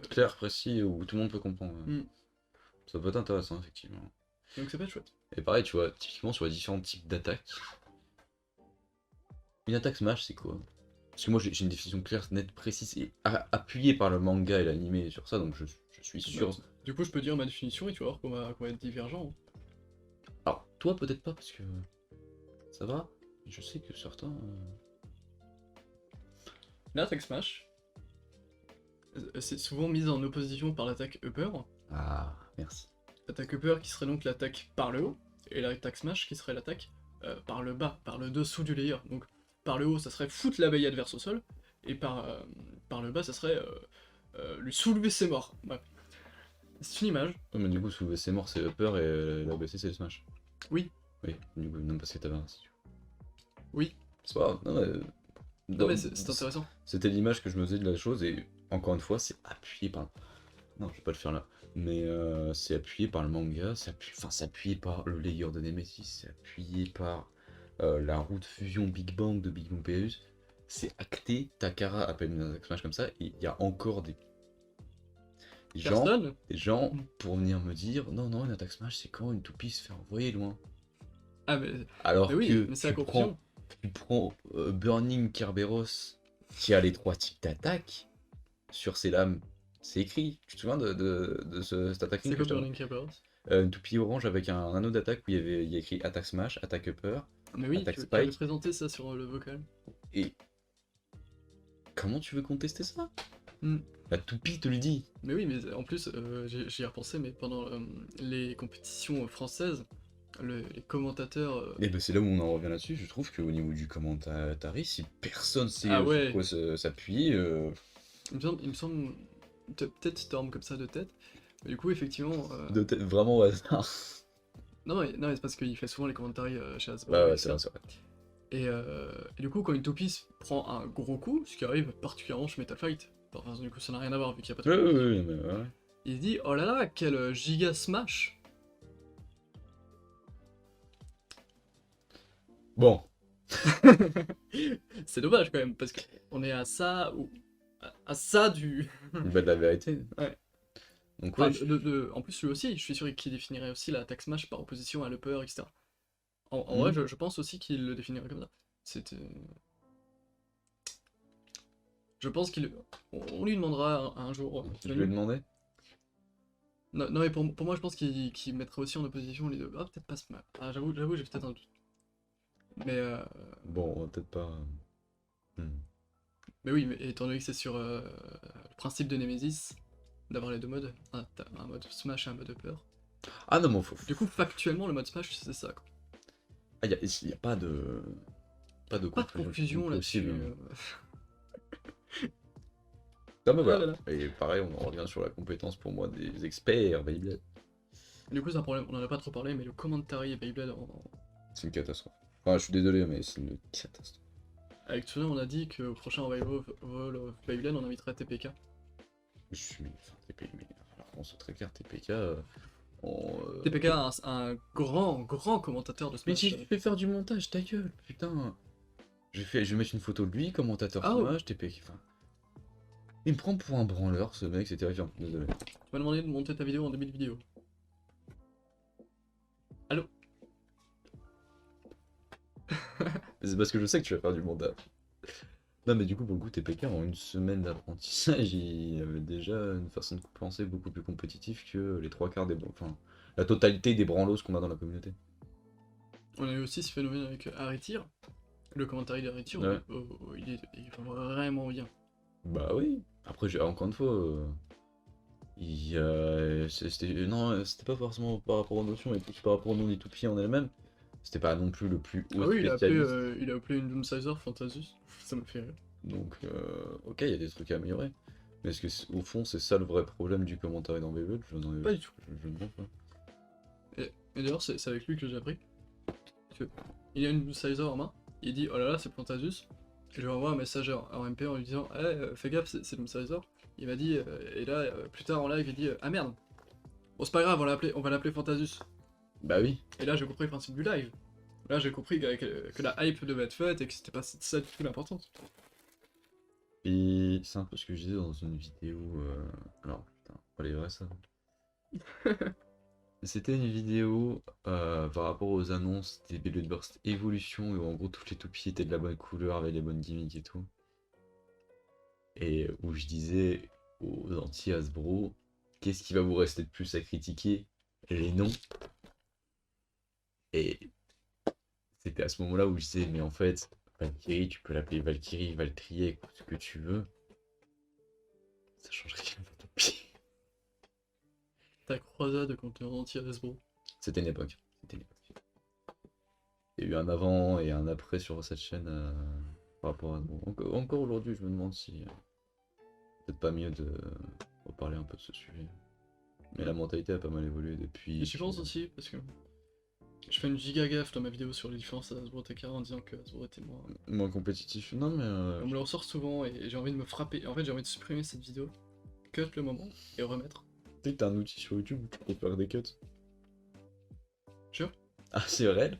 Speaker 2: Clair, précis, où tout le monde peut comprendre. Ouais.
Speaker 1: Hmm.
Speaker 2: Ça peut être intéressant, effectivement.
Speaker 1: Donc ça peut être chouette.
Speaker 2: Et pareil, tu vois, typiquement sur les différents types d'attaques. Une attaque smash, c'est quoi? Parce que moi, j'ai une définition claire, nette, précise et appuyée par le manga et l'animé sur ça, donc je suis sûr.
Speaker 1: Bah, du coup, je peux dire ma définition et tu vas voir qu'on va être divergent.
Speaker 2: Alors, toi, peut-être pas, parce que ça va. Je sais que certains.
Speaker 1: L'attaque smash, c'est souvent mise en opposition par l'attaque upper.
Speaker 2: Ah, merci.
Speaker 1: L'attaque upper qui serait donc l'attaque par le haut, et l'attaque smash qui serait l'attaque par le bas, par le dessous du layer. Donc par le haut, ça serait foutre l'abeille adverse au sol, et par le bas, ça serait lui soulever ses morts. Ouais. C'est une image.
Speaker 2: Ouais, mais du coup, soulever ses morts, c'est upper et l'ABC, c'est le smash.
Speaker 1: Oui,
Speaker 2: Oui, du coup, non, parce que t'avais un.
Speaker 1: oui.
Speaker 2: C'est pas grave, non, mais.
Speaker 1: Non mais c'est intéressant.
Speaker 2: C'était l'image que je me faisais de la chose, et encore une fois, c'est appuyé par. Non, je vais pas le faire là. Mais c'est appuyé par le manga, c'est appuyé par le layer de Nemesis, c'est appuyé par la roue de fusion Big Bang de Big Bang Perus. C'est acté, Takara appelle une attaque smash comme ça, et il y a encore
Speaker 1: Personne.
Speaker 2: des gens pour venir me dire non, non, une attaque smash c'est quand une toupie se fait envoyer loin.
Speaker 1: Ah mais
Speaker 2: Alors
Speaker 1: oui,
Speaker 2: que
Speaker 1: mais c'est la confusion.
Speaker 2: tu prends Burning Kerberos qui a les 3 types d'attaques sur ses lames. C'est écrit. Tu te souviens de cette attaque
Speaker 1: C'est quoi Burning Kerberos?
Speaker 2: Une toupie orange avec un anneau d'attaque où il y a écrit attaque smash, attaque upper,
Speaker 1: Mais oui,
Speaker 2: attaque
Speaker 1: tu avais
Speaker 2: spike.
Speaker 1: présenté ça sur le vocal.
Speaker 2: Et comment tu veux contester ça?
Speaker 1: Hmm.
Speaker 2: La toupie te le dit.
Speaker 1: Mais oui, mais en plus, j'y ai repensé, mais pendant les compétitions françaises, les commentateurs.
Speaker 2: Et ben c'est là où on en revient là-dessus. Je trouve qu'au niveau du commentaire, si personne sait
Speaker 1: Ah
Speaker 2: sur
Speaker 1: ouais.
Speaker 2: quoi s'appuyer.
Speaker 1: Il me semble peut-être Storm comme ça de tête. Mais du coup, effectivement.
Speaker 2: Vraiment au hasard.
Speaker 1: Non, mais c'est parce qu'il fait souvent les commentaires chez Hasbro.
Speaker 2: Ouais,
Speaker 1: etc.
Speaker 2: c'est vrai.
Speaker 1: Et du coup, quand une toupie prend un gros coup, ce qui arrive particulièrement chez Metal Fight, enfin, du coup, ça n'a rien à voir vu qu'il n'y a pas de.
Speaker 2: Ouais, mais ouais.
Speaker 1: Il se dit oh là là, quel giga smash!
Speaker 2: Bon.
Speaker 1: C'est dommage quand même, parce qu'on est à ça, ou à ça du.
Speaker 2: Bah, de la vérité.
Speaker 1: Ouais.
Speaker 2: Donc
Speaker 1: Enfin,
Speaker 2: ouais.
Speaker 1: en plus, lui aussi, je suis sûr qu'il définirait aussi l'attaque smash par opposition à l'upper, etc. En
Speaker 2: Mhm.
Speaker 1: vrai, je pense aussi qu'il le définirait comme ça. C'était. Je pense on lui demandera un jour
Speaker 2: Je lui ai
Speaker 1: venu.
Speaker 2: demandé.
Speaker 1: Non, non, mais pour moi, je pense qu'il mettrait aussi en opposition les deux. Ah, peut-être pas Smash. Ah, j'avoue, j'ai peut-être un doute. Mais, euh,
Speaker 2: Bon, on va peut-être pas. Hmm.
Speaker 1: mais oui, mais étant donné que c'est sur le principe de Nemesis, d'avoir les deux modes, t'as un mode Smash et un mode peur.
Speaker 2: Ah non, mais
Speaker 1: Du coup, factuellement, le mode Smash, c'est ça, quoi.
Speaker 2: Ah, y a pas de. Pas de
Speaker 1: Pas de
Speaker 2: confusion
Speaker 1: confusion
Speaker 2: possible.
Speaker 1: là-dessus.
Speaker 2: Non, mais
Speaker 1: Ah
Speaker 2: voilà.
Speaker 1: là là.
Speaker 2: Et pareil, on en revient sur la compétence pour moi des experts Beyblade.
Speaker 1: Du coup, c'est un problème, on en a pas trop parlé, mais le commentary Beyblade
Speaker 2: C'est une catastrophe. Enfin, je suis désolé, mais c'est une catastrophe.
Speaker 1: avec Tsuno, on a dit qu'au prochain Revival of Beyblade, on inviterait TPK.
Speaker 2: Je suis. Enfin, TPK, mais alors, on se très clair, TPK.
Speaker 1: TPK, un grand commentateur de
Speaker 2: Mais
Speaker 1: Smash.
Speaker 2: si je fais faire du montage, ta gueule, putain. Je vais mettre une photo de lui, commentateur
Speaker 1: Ah, ouais.
Speaker 2: Smash, TPK. Enfin, il me prend pour un branleur, ce mec, c'est terrifiant. Désolé.
Speaker 1: Tu m'as demandé de monter ta vidéo en début de vidéo. Allô?
Speaker 2: C'est parce que je sais que tu vas faire du montage. Non, mais du coup, pour le coup, TPK, en une semaine d'apprentissage, il avait déjà une façon de penser beaucoup plus compétitive que les trois quarts des. Enfin, la totalité des branlos qu'on a dans la communauté.
Speaker 1: On a eu aussi ce phénomène avec Aritir. Le commentaire d'Aritir,
Speaker 2: Ouais.
Speaker 1: il va vraiment bien.
Speaker 2: Bah oui. Après, encore une fois, non, c'était pas forcément par rapport aux notions, mais plus par rapport au nom des toupies en elle-même. C'était pas non plus le plus
Speaker 1: Ah
Speaker 2: haut
Speaker 1: oui,
Speaker 2: spécialiste.
Speaker 1: il a appelé une Doomsizer Fantasus. Ça me fait rire.
Speaker 2: Donc, ok, il y a des trucs à améliorer. Mais est-ce que, au fond, c'est ça le vrai problème du commentaire dans Beyblade?
Speaker 1: Pas du tout.
Speaker 2: Je ne pense pas.
Speaker 1: Et d'ailleurs, c'est avec lui que j'ai appris. Que il a une Doomsizer en main, il dit oh là là, c'est Fantasus. Je lui envoie un message en MP en lui disant fais gaffe, c'est Doomsizer. Il m'a dit, et là, plus tard en live, il dit ah merde, bon, c'est pas grave, on va l'appeler Fantasus.
Speaker 2: Bah oui.
Speaker 1: Et là, j'ai compris le principe du live. Là, j'ai compris que la hype devait être faite et que c'était pas ça du tout l'importance.
Speaker 2: Et c'est un peu ce que je disais dans une vidéo. Alors, putain, pas les vrais ça. C'était une vidéo par rapport aux annonces des Beyblade Burst Evolution où en gros toutes les toupies étaient de la bonne couleur avec les bonnes gimmicks et tout. Et où je disais aux anti-Hasbro, qu'est-ce qui va vous rester de plus à critiquer? Les noms. Et c'était à ce moment-là où je disais, mais en fait, Valkyrie, tu peux l'appeler Valkyrie, Valkyrie, ce que tu veux. Ça change rien à la toupie.
Speaker 1: Ta croisade contre anti-Hasbro.
Speaker 2: C'était une époque. C'était une époque. Il y a eu un avant et un après sur cette chaîne par rapport à nous. Encore aujourd'hui, je me demande si peut-être pas mieux de reparler un peu de ce sujet. Mais la mentalité a pas mal évolué depuis.
Speaker 1: Et j'y pense aussi, parce que je fais une giga gaffe dans ma vidéo sur les différences à Hasbro TK en disant que Hasbro était moins.
Speaker 2: Moins compétitif. Non, mais.
Speaker 1: On me le ressort souvent et j'ai envie de me frapper. En fait, j'ai envie de supprimer cette vidéo, cut le moment et remettre.
Speaker 2: Tu sais que t'as un outil sur YouTube où tu peux faire des cuts.
Speaker 1: Sûr?
Speaker 2: Ah, c'est vrai?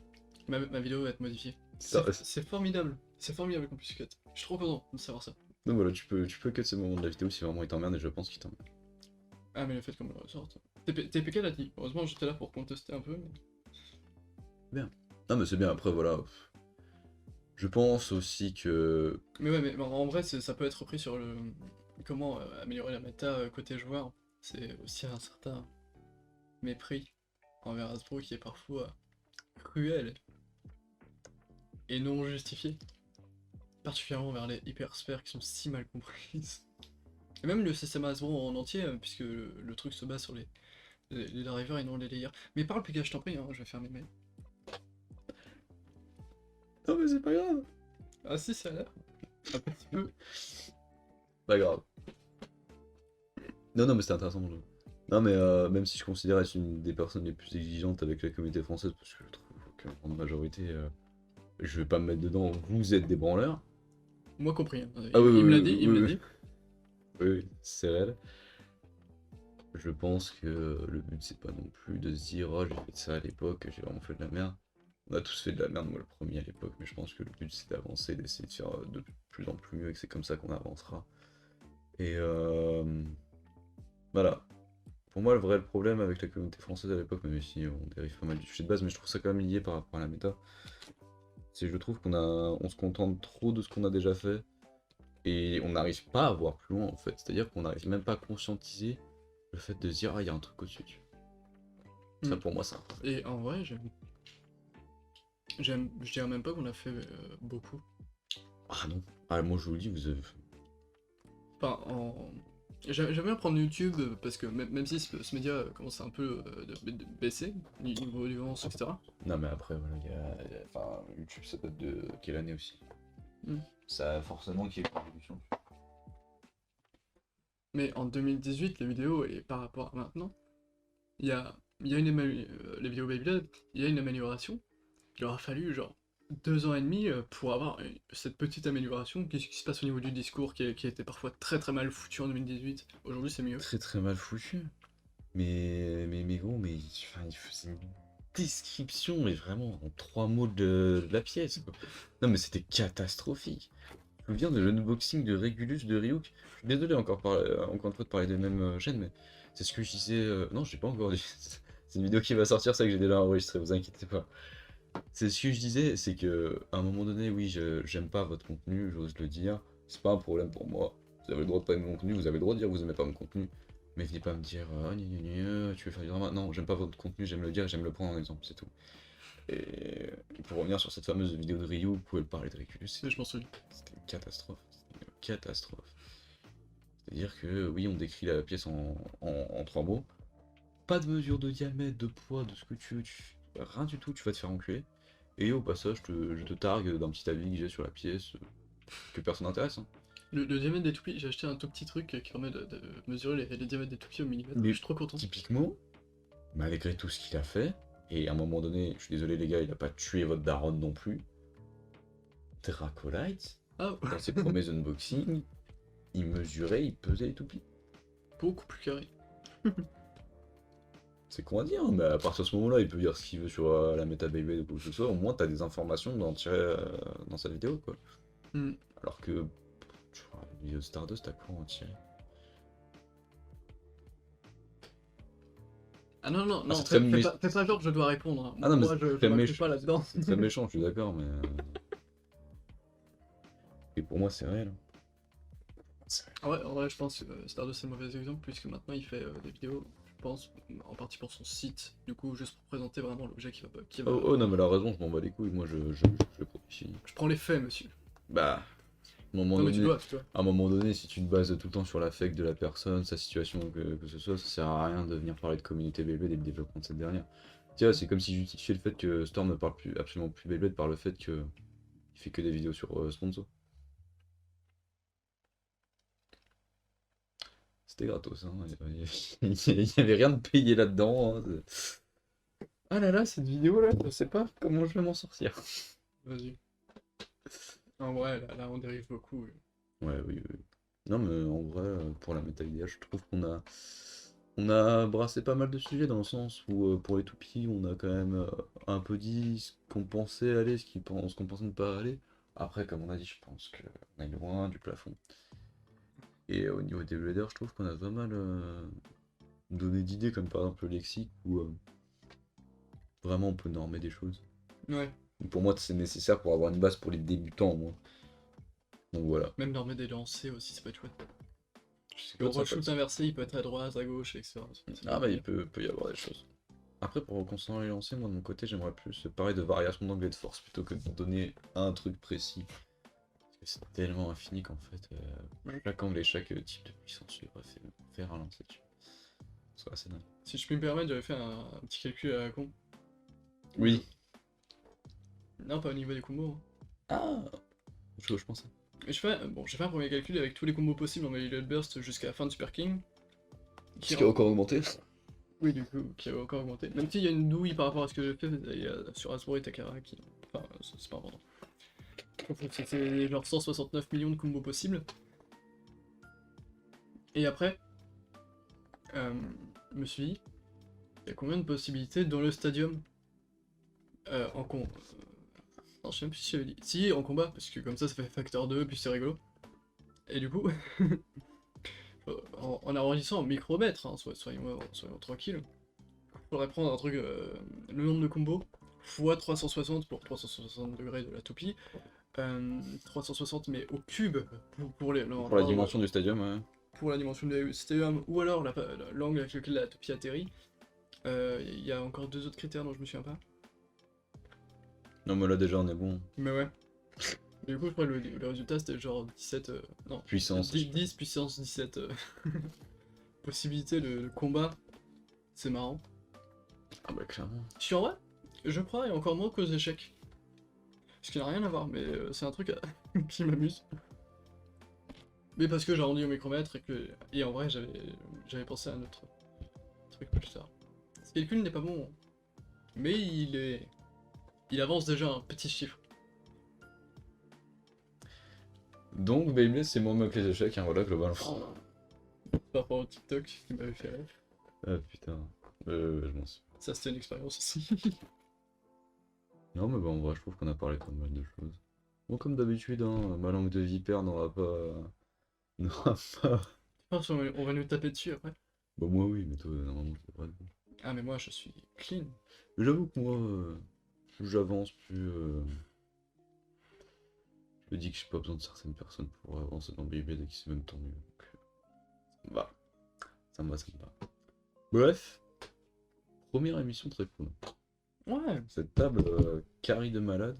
Speaker 1: Ma vidéo va être modifiée.
Speaker 2: Ça,
Speaker 1: C'est formidable. C'est formidable qu'on puisse cut. Je suis trop content de savoir ça.
Speaker 2: donc voilà, tu peux cut ce moment de la vidéo si vraiment il t'emmerde et je pense qu'il t'emmerde.
Speaker 1: Ah, mais le fait qu'on me le ressorte. TPK l'a dit. Heureusement, j'étais là pour contester un peu. Mais...
Speaker 2: Bien. Non, mais c'est bien, après voilà. Je pense aussi que.
Speaker 1: Mais ouais, mais en vrai, ça peut être repris sur le comment améliorer la méta côté joueur. C'est aussi un certain mépris envers Hasbro qui est parfois cruel et non justifié. Particulièrement vers les hypersphères qui sont si mal comprises. Et même le système Hasbro en entier, puisque le truc se base sur les drivers et non les layers. Mais parle, Pika, je t'en prie, hein, je vais faire mes mails.
Speaker 2: Non, mais c'est pas grave.
Speaker 1: Ah si, ça a l'air. Un petit peu.
Speaker 2: Pas grave. Non, non, mais c'était intéressant mon jeu. Non, mais même si je considère être une des personnes les plus exigeantes avec la communauté française, parce que je trouve qu'en majorité, je vais pas me mettre dedans, vous êtes des branleurs.
Speaker 1: Moi compris. Hein.
Speaker 2: Ah oui,
Speaker 1: Il me l'a
Speaker 2: oui,
Speaker 1: dit,
Speaker 2: oui,
Speaker 1: il me
Speaker 2: oui,
Speaker 1: l'a
Speaker 2: oui.
Speaker 1: dit.
Speaker 2: Oui, oui, c'est réel. Je pense que le but c'est pas non plus de se dire oh j'ai fait ça à l'époque, j'ai vraiment fait de la merde. On a tous fait de la merde, moi le premier à l'époque, mais je pense que le but c'est d'avancer, d'essayer de faire de plus en plus mieux et que c'est comme ça qu'on avancera. Et voilà. Pour moi le vrai problème avec la communauté française à l'époque, même si on dérive pas mal du sujet de base, mais je trouve ça quand même lié par rapport à la méta, c'est je trouve on se contente trop de ce qu'on a déjà fait Et on n'arrive pas à voir plus loin en fait. C'est-à-dire qu'on n'arrive même pas à conscientiser le fait de se dire, ah, il y a un truc au-dessus. Ça
Speaker 1: Mm.
Speaker 2: pour moi, ça.
Speaker 1: Et en vrai, je dirais même pas qu'on a fait beaucoup.
Speaker 2: Ah non. Ah, moi je vous le dis, vous avez.
Speaker 1: Enfin, j'aime bien prendre YouTube parce que même si ce média commence un peu de baisser, niveau audience, etc.
Speaker 2: Non mais après, voilà, enfin, YouTube ça date de quelle année aussi?
Speaker 1: Mm.
Speaker 2: Ça a forcément qu'il y ait une évolution.
Speaker 1: Mais en 2018, les vidéos, et par rapport à maintenant, il y a les vidéos Babylone, il y a une amélioration. Il aura fallu genre 2 ans et demi pour avoir cette petite amélioration. Qu'est-ce qui se passe au niveau du discours qui était parfois très très mal foutu en 2018. Aujourd'hui c'est mieux.
Speaker 2: Très très mal foutu. Mais gros, enfin, il faisait une description, mais vraiment en 3 mots de la pièce, quoi. Non mais c'était catastrophique. Je me souviens de l'unboxing de Regulus de Ryuk. Je suis désolé encore une fois de parler des mêmes chaînes, mais c'est ce que je disais. Non, je l'ai pas encore dit. C'est une vidéo qui va sortir, c'est que j'ai déjà enregistré, vous inquiétez pas. C'est ce que je disais, c'est que à un moment donné, oui, j'aime pas votre contenu, j'ose le dire. C'est pas un problème pour moi. Vous avez le droit de pas aimer mon contenu, vous avez le droit de dire que vous aimez pas mon contenu. Mais venez pas me dire, ah, gna, gna, gna, tu veux faire du drama. Non, j'aime pas votre contenu, j'aime le dire, j'aime le prendre en exemple, c'est tout. Et pour revenir sur cette fameuse vidéo de Ryu, vous pouvez le parler de Riculus,
Speaker 1: Et je m'en souviens.
Speaker 2: c'était une catastrophe. C'était une catastrophe. C'est-à-dire que oui, on décrit la pièce en 3 mots. Pas de mesure de diamètre, de poids, de ce que tu veux, rien du tout, tu vas te faire enculer. Et au passage, je te targue d'un petit avis que j'ai sur la pièce, que personne n'intéresse. Hein.
Speaker 1: Le diamètre des toupies, j'ai acheté un tout petit truc qui permet de mesurer les diamètres des toupies au millimètre.
Speaker 2: Mais
Speaker 1: Je suis trop content.
Speaker 2: typiquement, malgré tout ce qu'il a fait, et à un moment donné, je suis désolé les gars, il a pas tué votre daronne non plus. Dracolite,
Speaker 1: Ah,
Speaker 2: dans ses premiers unboxings, il mesurait, il pesait les toupies.
Speaker 1: beaucoup plus carré.
Speaker 2: C'est con à dire, hein, mais à partir de ce moment-là, il peut dire ce qu'il veut sur la méta Beyblade ou quoi que ce soit, au moins t'as des informations d'en tirer dans sa vidéo, quoi.
Speaker 1: Hmm.
Speaker 2: Alors que, tu vois, une vidéo de Stardust, t'as quoi à en tirer?
Speaker 1: Ah non, non,
Speaker 2: Ah,
Speaker 1: non,
Speaker 2: c'est très
Speaker 1: fais pas genre que je dois répondre. Hein.
Speaker 2: Ah non, mais
Speaker 1: Moi,
Speaker 2: c'est
Speaker 1: je
Speaker 2: très
Speaker 1: m'inclus pas là-dedans.
Speaker 2: c'est très méchant, je suis d'accord, mais. Et pour moi, c'est réel. C'est réel.
Speaker 1: Ah ouais, en vrai, je pense que Stardust c'est le mauvais exemple, puisque maintenant il fait des vidéos, je pense, en partie pour son site, du coup, juste pour présenter vraiment l'objet qui va...
Speaker 2: Oh non, mais la raison, je m'en bats les couilles, moi je le protège.
Speaker 1: Je prends les faits, monsieur.
Speaker 2: Bah, à un moment
Speaker 1: Non mais
Speaker 2: donné,
Speaker 1: tu dois.
Speaker 2: à un moment donné, si tu te bases tout le temps sur l'affect de la personne, sa situation, que ce soit, ça sert à rien de venir parler de communauté Beyblade et de développement de cette dernière. Tiens, c'est comme si justifiais le fait que Storm ne parle plus, absolument plus Beyblade par le fait que il fait que des vidéos sur sponsor. C'était gratos, hein. Il y avait rien de payé là-dedans. Hein. Ah là là, cette vidéo là, je sais pas comment je vais m'en sortir.
Speaker 1: Vas-y. En vrai, là on dérive beaucoup. Oui.
Speaker 2: Ouais, oui, oui. Non, mais en vrai, pour la méta-idea, je trouve qu'on a brassé pas mal de sujets dans le sens où, pour les toupies, on a quand même un peu dit ce qu'on pensait aller, ce qu'on pensait ne pas aller. Après, comme on a dit, je pense qu'on est loin du plafond. Et au niveau des bladers, je trouve qu'on a pas mal donné d'idées, comme par exemple le lexique, où vraiment on peut normer des choses.
Speaker 1: Ouais,
Speaker 2: Pour moi, c'est nécessaire pour avoir une base pour les débutants, moi. Donc voilà.
Speaker 1: même leur mettre des lancers aussi, ça peut être chouette.
Speaker 2: C'est
Speaker 1: Le
Speaker 2: pas ça,
Speaker 1: reshoot inversé, il peut être à droite, à gauche, etc.
Speaker 2: Ah bah il peut y avoir des choses. Après pour concernant les lancers, moi de mon côté j'aimerais plus parler de variation d'angle et de force plutôt que de donner un truc précis. Parce que c'est tellement infini qu'en fait chaque angle et chaque type de puissance tu devrais faire un lancer dessus. C'est assez dingue.
Speaker 1: Si je puis me permettre, j'avais fait un petit calcul à la con.
Speaker 2: Oui.
Speaker 1: Non, pas au niveau des combos.
Speaker 2: Ah je pensais.
Speaker 1: J'ai fait un premier calcul avec tous les combos possibles en Elliott Burst jusqu'à la fin de Super King.
Speaker 2: Ce qui a encore augmenté.
Speaker 1: Oui, du coup, qui a encore augmenté. Même s'il y a une douille par rapport à ce que j'ai fait, il y a sur Asbro et Takara qui... Enfin, c'est pas important. C'était genre 169 millions de combos possibles. Et après, je me suis dit, il y a combien de possibilités dans le stadium en con... non, je sais même plus si j'avais dit. Si, en combat, parce que comme ça fait facteur 2, puis c'est rigolo. Et du coup, en arrondissant en micromètres, hein, soyons tranquilles, il faudrait prendre un truc, le nombre de combos, fois 360 pour 360 degrés de la toupie, 360 mais au cube
Speaker 2: Pour la dimension du stadium, ouais.
Speaker 1: pour la dimension du stadium, ou alors l'angle avec lequel la toupie atterrit. Il y a encore deux autres critères dont je me souviens pas.
Speaker 2: Non, mais là déjà on est bon.
Speaker 1: Mais ouais. Du coup, je crois que le résultat c'était genre 17. Non,
Speaker 2: Puissance.
Speaker 1: 10 puissance 17 possibilités de combat. C'est marrant.
Speaker 2: Ah bah clairement.
Speaker 1: Je suis en vrai, je crois, et encore moins qu'aux échecs. Ce qui n'a rien à voir, mais c'est un truc qui m'amuse. Mais parce que j'ai rendu au micromètre et en vrai j'avais pensé à un autre truc plus tard. Ce calcul n'est pas bon, mais il avance déjà un petit chiffre.
Speaker 2: Donc Beyblade c'est moins mieux que les échecs, hein, voilà globalement.
Speaker 1: Par rapport au TikTok qui m'avait fait rire.
Speaker 2: Ah putain. Je m'en suis.
Speaker 1: Ça c'était une expérience aussi.
Speaker 2: Non mais bon, en vrai je trouve qu'on a parlé pas mal de choses. Bon comme d'habitude, hein, ma langue de vipère n'aura pas... n'aura pas...
Speaker 1: Je pense qu'on va nous taper dessus après.
Speaker 2: Bah moi oui, mais toi normalement c'est vrai.
Speaker 1: Ah mais moi je suis clean.
Speaker 2: Mais j'avoue que moi, plus j'avance, plus je me dis que j'ai pas besoin de certaines personnes pour avancer dans Beyblade et qui c'est même tant mieux. Donc, ça me va. Ça me va, ça me va. Bref, première émission très cool.
Speaker 1: Ouais.
Speaker 2: Cette table carré de malade.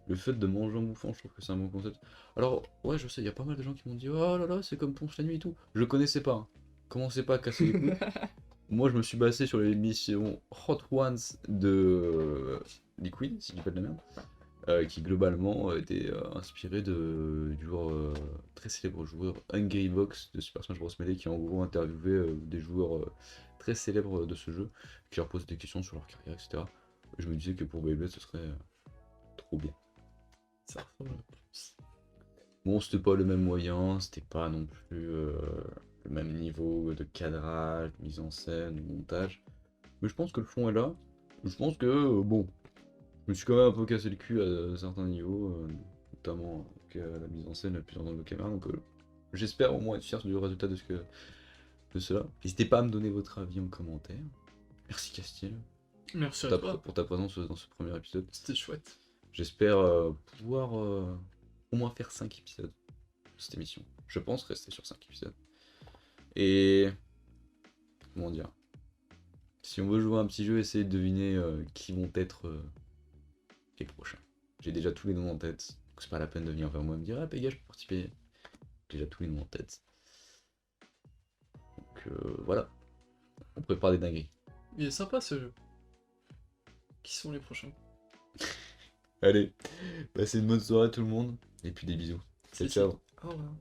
Speaker 2: Le fait de manger en bouffant, je trouve que c'est un bon concept. Alors, ouais, je sais, il y a pas mal de gens qui m'ont dit oh là là, c'est comme Ponche la nuit et tout. Je connaissais pas. Hein. Commencez pas à casser les couilles. Moi, je me suis basé sur l'émission Hot Ones de Liquid, si je dis pas de la merde, qui globalement était inspiré du joueur très célèbre joueur Hungrybox de Super Smash Bros. Melee, qui a en gros interviewé des joueurs très célèbres de ce jeu, qui leur posait des questions sur leur carrière, etc. Je me disais que pour Beyblade, ce serait trop bien.
Speaker 1: Ça ressemble à la réponse.
Speaker 2: Bon, c'était pas le même moyen, c'était pas non plus le même niveau de cadrage, de mise en scène, de montage. Mais je pense que le fond est là. Je pense que, bon, je me suis quand même un peu cassé le cul à certains niveaux, notamment avec la mise en scène, plusieurs angles de caméra. Donc j'espère au moins être fier du résultat de cela. N'hésitez pas à me donner votre avis en commentaire. Merci Castiel
Speaker 1: Merci à toi.
Speaker 2: pour ta présence dans ce premier épisode.
Speaker 1: C'était chouette.
Speaker 2: J'espère pouvoir au moins faire 5 épisodes de cette émission. Je pense rester sur 5 épisodes. Et comment dire, si on veut jouer à un petit jeu, essayer de deviner qui vont être les prochains. J'ai déjà tous les noms en tête, donc c'est pas la peine de venir vers moi et me dire ah Pégase, je peux participer. J'ai déjà tous les noms en tête. Donc voilà, on prépare des dingueries.
Speaker 1: Il est sympa ce jeu. Qui sont les prochains?
Speaker 2: Allez, passez une bonne soirée tout le monde, et puis des bisous. Ciao, ciao.
Speaker 1: Au revoir.